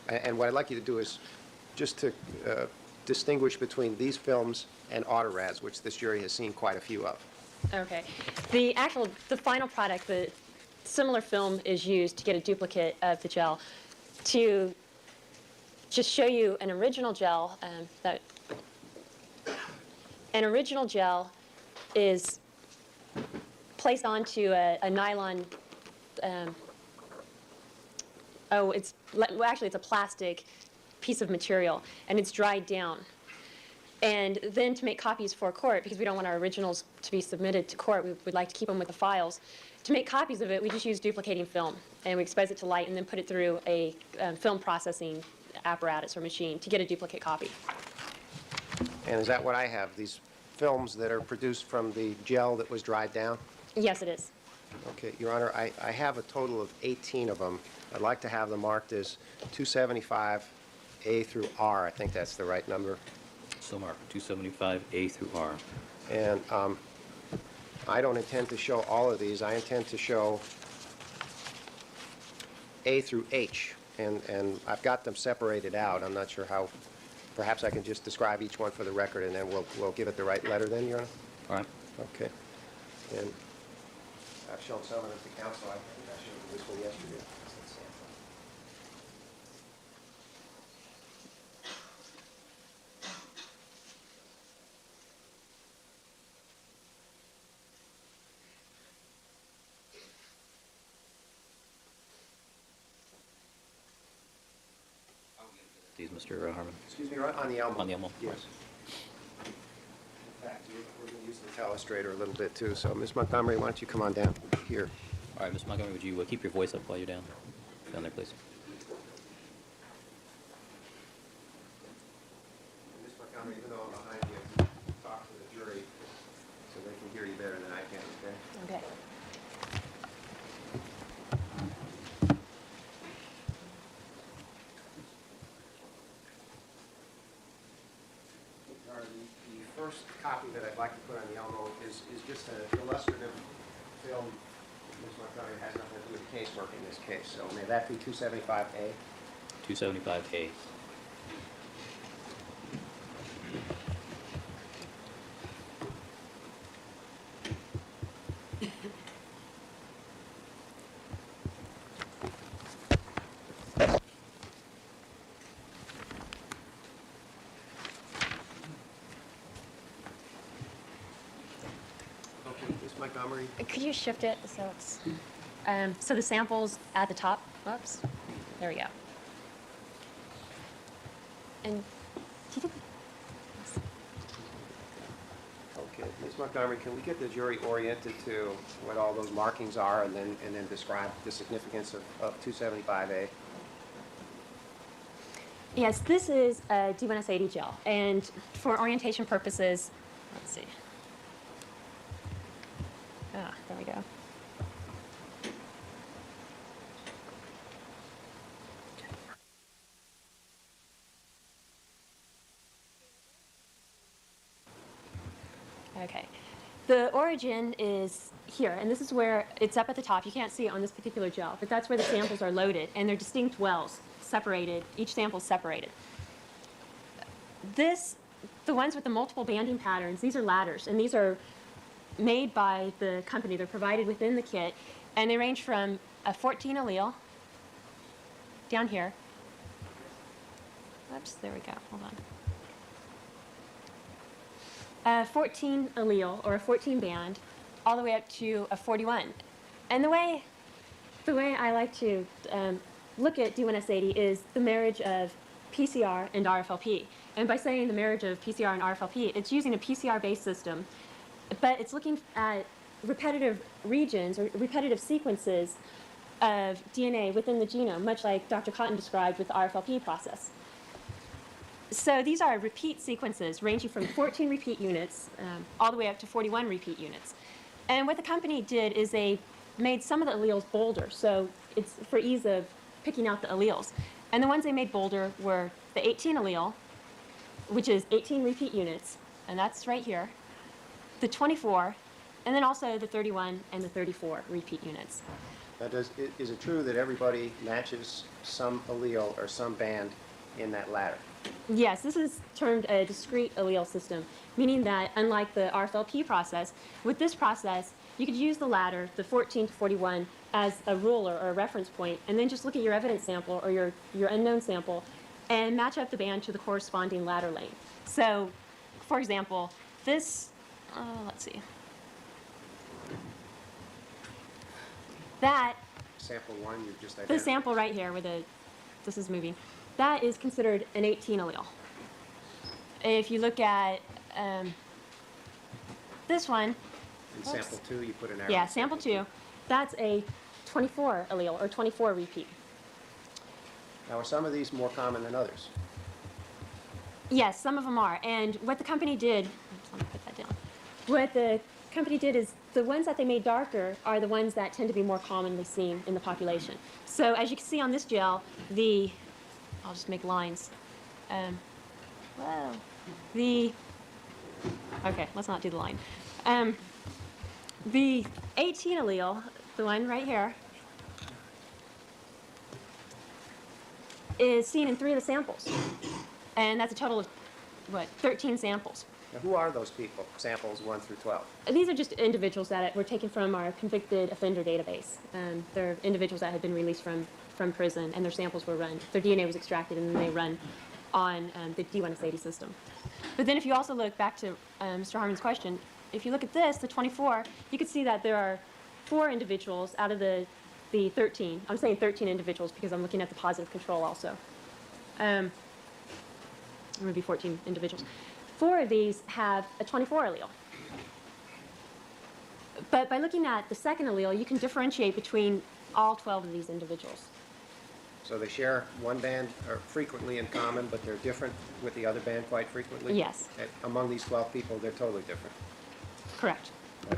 And what I'd like you to do is just to distinguish between these films and autores, which this jury has seen quite a few of. Okay. The final product, the similar film is used to get a duplicate of the gel to just show you an original gel. An original gel is placed onto a nylon. It's a plastic piece of material, and it's dried down. And then to make copies for court, because we don't want our originals to be submitted to court, we'd like to keep them with the files. To make copies of it, we just use duplicating film, and we expose it to light and then put it through a film processing apparatus or machine to get a duplicate copy. And is that what I have, these films that are produced from the gel that was dried down? Yes, it is. Okay, Your Honor, I have a total of 18 of them. I'd like to have them marked as 275A through R. I think that's the right number. So marked, 275A through R. And I don't intend to show all of these. I intend to show A through H. And I've got them separated out. I'm not sure how. Perhaps I can just describe each one for the record, and then we'll give it the right letter then, Your Honor? All right. Okay. And I've shown some of them to counsel. I think I showed this one yesterday. These, Mr. Harmon. Excuse me, right on the Elmo. On the Elmo. Yes. In fact, we're going to use the telestrator a little bit, too. So, Ms. Montgomery, why don't you come on down here? All right, Ms. Montgomery, would you keep your voice up while you're down? Down there, please. Ms. Montgomery, even though I'm behind you, talk to the jury so they can hear you better than I can, okay? Okay. The first copy that I'd like to put on the Elmo is just an illustrative film. Ms. Montgomery has nothing to do with the casework in this case, so may that be 275A? 275A. Okay, Ms. Montgomery. Could you shift it so it's so the sample's at the top? Oops. There we go. And Okay, Ms. Montgomery, can we get the jury oriented to what all those markings are and then describe the significance of 275A? yes, this is a D1S80 gel, and for orientation purposes, let's see. There we go. Okay. The origin is here, and this is where it's up at the top. You can't see it on this particular gel, but that's where the samples are loaded, and they're distinct wells, separated. Each sample's separated. The ones with the multiple banding patterns, these are ladders, and these are made by the company. They're provided within the kit, and they range from a 14 allele down here. Oops, there we go. Hold on. A 14 allele or a 14 band, all the way up to a 41. And the way I like to look at D1S80 is the marriage of PCR and RFLP. And by saying the marriage of PCR and RFLP, it's using a PCR-based system, but it's looking at repetitive regions or repetitive sequences of DNA within the genome, much like Dr. Cotton described with the RFLP process. So these are repeat sequences ranging from 14 repeat units all the way up to 41 repeat units. And what the company did is they made some of the alleles bolder, so it's for ease of picking out the alleles. And the ones they made bolder were the 18 allele, which is 18 repeat units, and that's right here, the 24, and then also the 31 and the 34 repeat units. Now, is it true that everybody matches some allele or some band in that ladder? Yes, this is termed a discrete allele system, meaning that unlike the RFLP process, with this process, you could use the ladder, the 14 to 41, as a ruler or a reference point, and then just look at your evidence sample or your unknown sample and match up the band to the corresponding ladder length. So, for example, this, let's see. That, Sample 1, you just the identified. sample right here where this is moving, that is considered an 18 allele. If you look at this one, In sample 2, you put an arrow. yeah, in sample 2, that's a 24 allele or 24 repeat. Now, are some of these more common than others? Yes, some of them are. And what the company did, let me put that down. What the company did is the ones that they made darker are the ones that tend to be more commonly seen in the population. So as you can see on this gel, I'll just make lines. Okay, let's not do the line. The 18 allele, the one right here, is seen in 3 of the samples. And that's a total of, 13 samples. Now, who are those people, samples 1 through 12? These are just individuals that were taken from our convicted offender database. They're individuals that had been released from prison, and their samples were run. Their DNA was extracted, and then they run on the D1S80 system. But then if you also look back to Mr. Harmon's question, if you look at this, the 24, you can see that there are 4 individuals out of the 13. I'm saying 13 individuals because I'm looking at the positive control also. Maybe 14 individuals. 4 of these have a 24 allele. But by looking at the second allele, you can differentiate between all 12 of these individuals. So they share one band or frequently in common, but they're different with the other band quite frequently? Yes. Among these 12 people, they're totally different. Correct.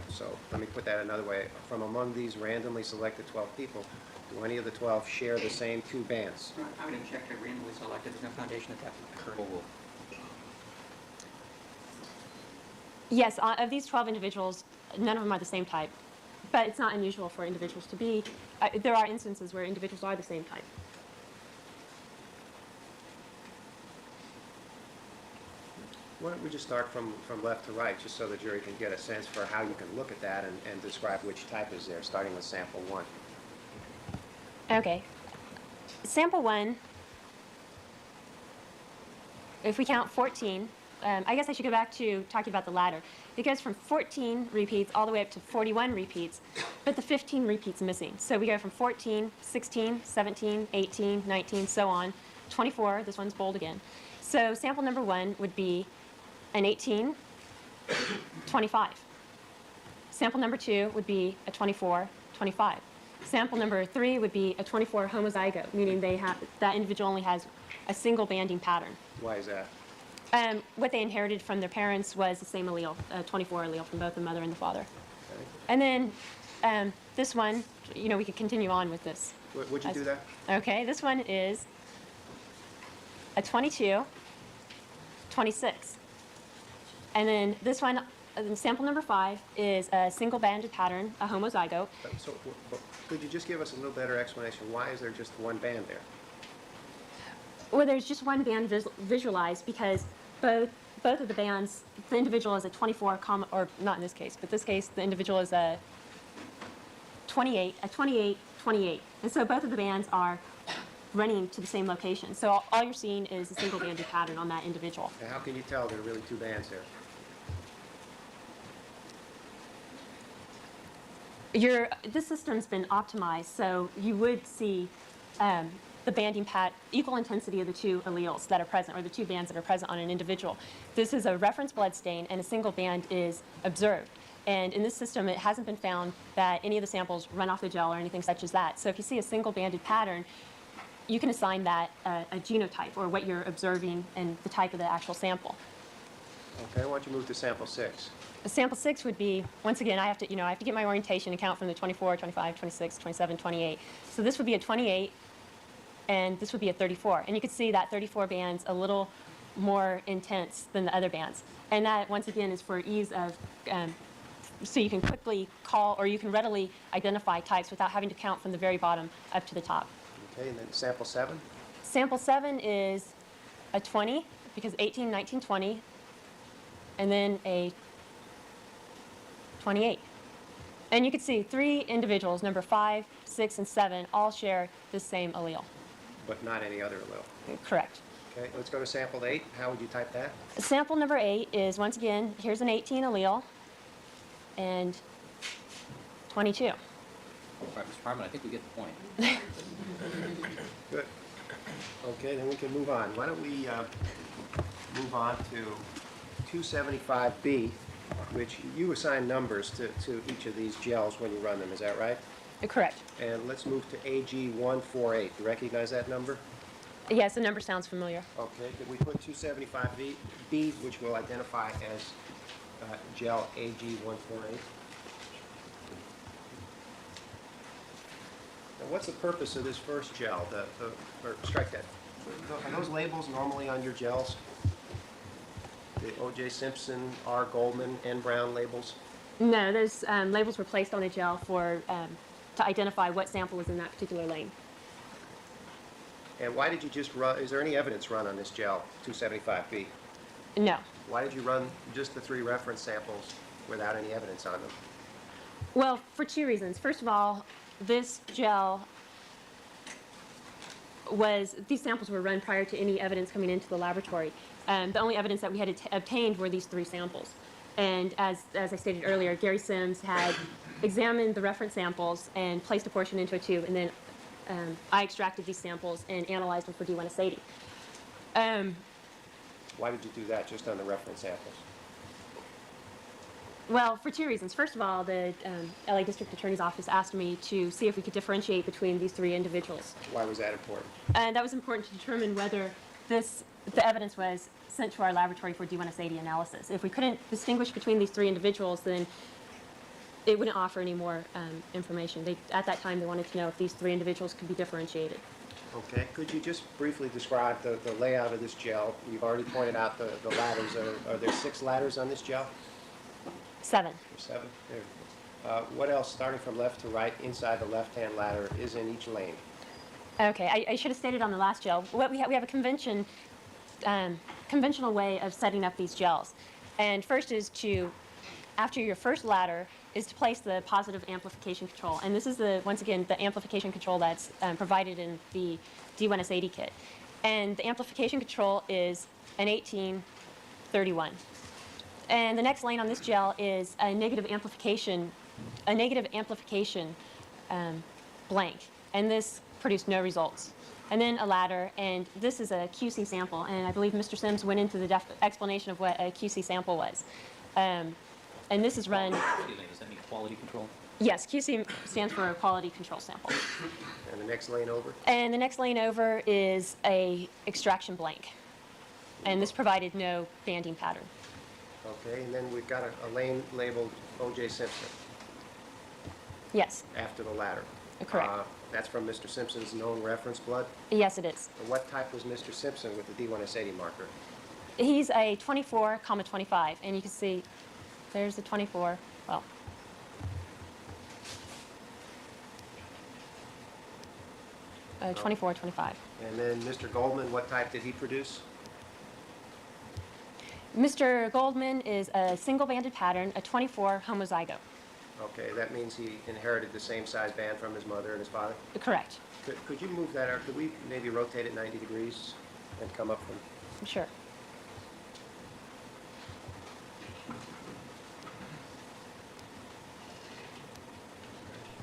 So let me put that another way. From among these randomly selected 12 people, do any of the 12 share the same 2 bands? I would have checked it randomly selected. There's no foundation that that occurred. Yes, of these 12 individuals, none of them are the same type. But it's not unusual for individuals to be, there are instances where individuals are the same type. Why don't we just start from left to right, just so the jury can get a sense for how you can look at that and describe which type is there, starting with sample 1. Okay. Sample 1, if we count 14, I guess I should go back to talking about the ladder. It goes from 14 repeats all the way up to 41 repeats, but the 15 repeats missing. So we go from 14, 16, 17, 18, 19, so on, 24, this one's bold again. So sample number 1 would be an 18, 25. Sample number 2 would be a 24, 25. Sample number 3 would be a 24 homozygote, meaning that individual only has a single banding pattern. Why is that? What they inherited from their parents was the same allele, 24 allele from both the mother and the father. Okay. And then this one, we could continue on with this. Would you do that? Okay, this one is a 22, 26. And then this one, sample number 5, is a single banded pattern, a homozygote. So could you just give us a little better explanation? Why is there just one band there? Well, there's just one band visualized because both of the bands, the individual is a 24, or not in this case, but this case, the individual is a 28, 28. And so both of the bands are running to the same location. So all you're seeing is a single banded pattern on that individual. And how can you tell there are really 2 bands there? This system's been optimized, so you would see the banding equal intensity of the 2 alleles that are present, or the 2 bands that are present on an individual. This is a reference blood stain, and a single band is observed. And in this system, it hasn't been found that any of the samples run off the gel or anything such as that. So if you see a single banded pattern, you can assign that a genotype, or what you're observing and the type of the actual sample. Okay, why don't you move to sample 6? Sample 6 would be, once again, I have to get my orientation and count from the 24, 25, 26, 27, 28. So this would be a 28, and this would be a 34. And you can see that 34 band's a little more intense than the other bands. And that, once again, is for ease of, so you can quickly call, or you can readily identify types without having to count from the very bottom up to the top. Okay, and then sample 7? Sample 7 is a 20, because 18, 19, 20, and then a 28. And you can see 3 individuals, number 5, 6, and 7, all share the same allele. But not any other allele. Correct. Okay, let's go to sample 8. How would you type that? Sample number 8 is, once again, here's an 18 allele, and 22. All right, Mr. Harmon, I think we get the point. Good. Okay, then we can move on. Why don't we move on to 275B, which you assign numbers to each of these gels when you run them, is that right? Correct. And let's move to AG148. You recognize that number? Yes, the number sounds familiar. Okay, could we put 275B, which we'll identify as gel AG148? Now, what's the purpose of this first gel? Or strike that. Are those labels normally on your gels? The O.J. Simpson, R. Goldman, N. Brown labels? No, those labels were placed on a gel for to identify what sample was in that particular lane. And why did you just run, is there any evidence run on this gel, 275B? No. Why did you run just the 3 reference samples without any evidence on them? Well, for 2 reasons. First of all, this gel these samples were run prior to any evidence coming into the laboratory. The only evidence that we had obtained were these 3 samples. And as I stated earlier, Gary Sims had examined the reference samples and placed a portion into a tube, and then I extracted these samples and analyzed them for D1S80. Why did you do that just on the reference samples? Well, for 2 reasons. First of all, the LA District Attorney's Office asked me to see if we could differentiate between these 3 individuals. Why was that important? And that was important to determine whether the evidence was sent to our laboratory for D1S80 analysis. If we couldn't distinguish between these 3 individuals, then it wouldn't offer any more information. At that time, they wanted to know if these 3 individuals could be differentiated. Okay, could you just briefly describe the layout of this gel? You've already pointed out the ladders. Are there 6 ladders on this gel? 7. Or 7? There. What else, starting from left to right, inside the left-hand ladder, is in each lane? Okay, I should have stated on the last gel. What we have a conventional way of setting up these gels. And first is to, after your first ladder, is to place the positive amplification control. And this is, once again, the amplification control that's provided in the D1S80 kit. And the amplification control is an 1831. And the next lane on this gel is a negative amplification blank. And this produced no results. And then a ladder, and this is a QC sample. And I believe Mr. Sims went into the explanation of what a QC sample was. And this is run... Excuse me, does that mean quality control? Yes, QC stands for a quality control sample. And the next lane over? And the next lane over is a extraction blank. And this provided no banding pattern. Okay, and then we've got a lane labeled O.J. Simpson Yes, after the ladder. correct. That's from Mr. Simpson's known reference blood. Yes, it is. And what type was Mr. Simpson with the D1S80 marker? He's a 24,25, and you can see there's the 24. Well, Oh. 24, 25. And then Mr. Goldman, what type did he produce? Mr. Goldman is a single-banded pattern, a 24 homozygote. Okay, that means he inherited the same size band from his mother and his father? Correct. Could you move that, or could we maybe rotate it 90 degrees and come up from... Sure.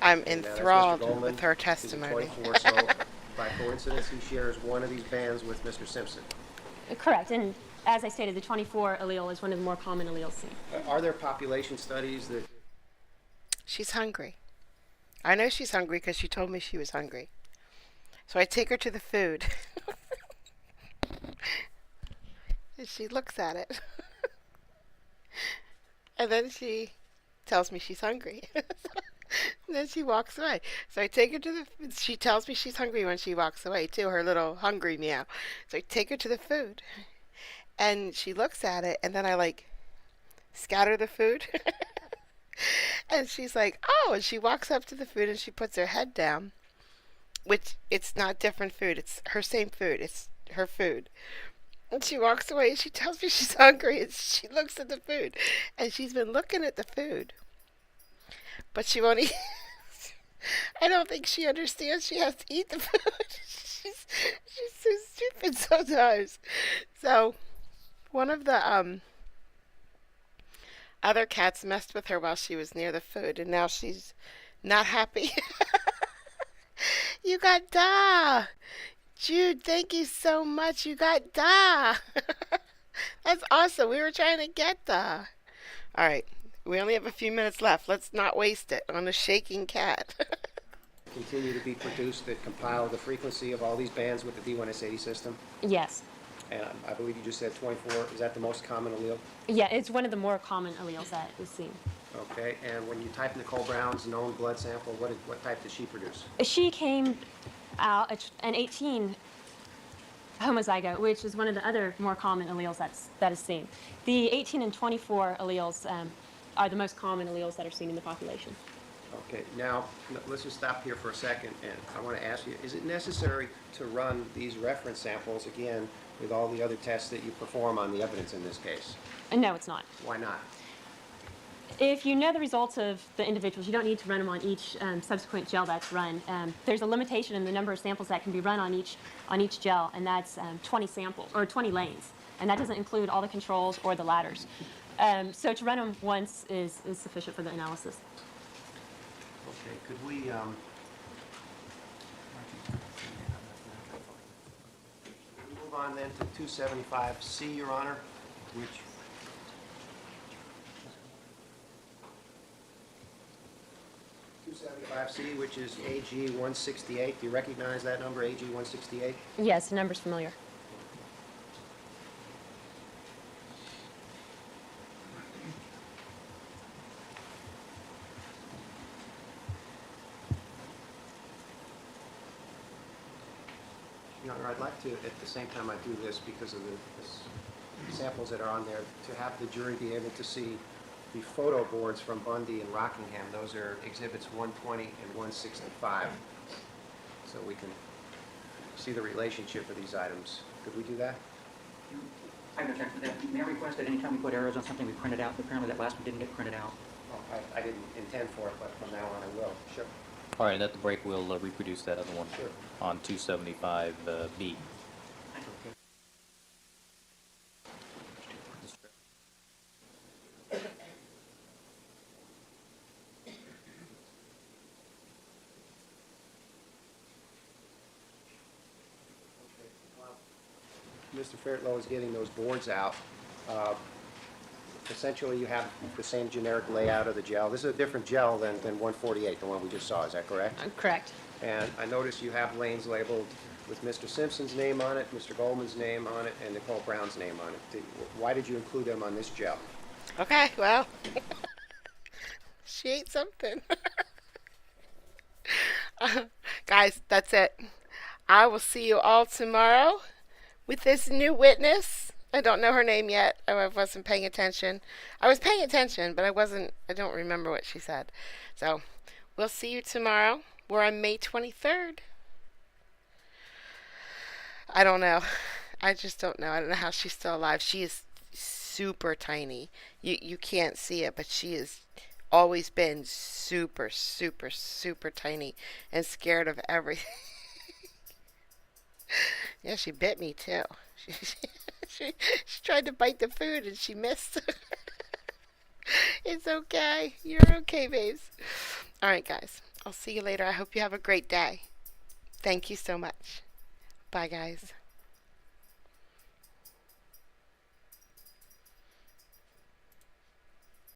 I'm Okay, now that's Mr. enthralled Goldman. with her He's a testimony. 24, so by coincidence, he shares one of these bands with Mr. Simpson. Correct. And as I stated, the 24 allele is one of the more common alleles seen. Are there population studies that... She's hungry. I know she's hungry because she told me she was hungry. So I take her to the food. And she looks at it. And then she tells me she's hungry. And then she walks away. So I take her to the, she tells me she's hungry when she walks away too, her little hungry meow. So I take her to the food and she looks at it and then I like scatter the food. And she's like, oh, and she walks up to the food and she puts her head down, which it's not different food. It's her same food. It's her food. And she walks away and she tells me she's hungry and she looks at the food. And she's been looking at the food, but she won't eat. I don't think she understands she has to eat the food. She's so stupid sometimes. So one of the other cats messed with her while she was near the food, and now she's not happy. You got Da! Jude, thank you so much. You got Da! That's awesome. We were trying to get Da. All right. We only have a few minutes left. Let's not waste it on a shaking cat. Continue to be produced that compile the frequency of all these bands with the D1S80 system? Yes. And I believe you just said 24. Is that the most common allele? Yeah, it's one of the more common alleles that is seen. Okay, and when you type Nicole Brown's known blood sample, what type did she produce? She came out an 18 homozygote, which is one of the other more common alleles that is seen. The 18 and 24 alleles are the most common alleles that are seen in the population. Okay, now let's just stop here for a second, and I want to ask you, is it necessary to run these reference samples again with all the other tests that you perform on the evidence in this case? No, it's not. Why not? If you know the results of the individuals, you don't need to run them on each subsequent gel that's run. There's a limitation in the number of samples that can be run on each gel, and that's 20 samples or 20 lanes, and that doesn't include all the controls or the ladders. So to run them once is sufficient for the analysis. Okay, could we move on then to 275C, Your Honor, which 275C, which is AG 168. Do you recognize that number, AG 168? Yes, the number's familiar. Your Honor, I'd like to, at the same time I do this, because of the samples that are on there, to have the jury be able to see the photo boards from Bundy and Rockingham. Those are exhibits 120 and 165. So we can see the relationship of these items. Could we do that? I have no objection to that. May I request that anytime we put arrows on something, we print it out? Apparently that last one didn't get printed out. Oh, I didn't intend for it, but from now on I will. Sure. All right, and at the break, we'll reproduce that other one Sure. on 275B. Mr. Fairtlow is getting those boards out. Essentially, you have the same generic layout of the gel. This is a different gel than 148, the one we just saw. Is that correct? Correct. And I notice you have lanes labeled with Mr. Simpson's name on it, Mr. Goldman's name on it, and Nicole Brown's name on it. Why did you include them on this gel? Okay, well, she ate something. Guys, that's it. I will see you all tomorrow with this new witness. I don't know her name yet. I wasn't paying attention. I was paying attention, but I don't remember what she said. So, we'll see you tomorrow. We're on May 23rd. I don't know. I just don't know. I don't know how she's still alive. She is super tiny. You can't see it, but she has always been super, super, super tiny and scared of everything. Yeah, she bit me too. She tried to bite the food and she missed. It's okay. You're okay, babes. All right, guys. I'll see you later. I hope you have a great day. Thank you so much. Bye, guys.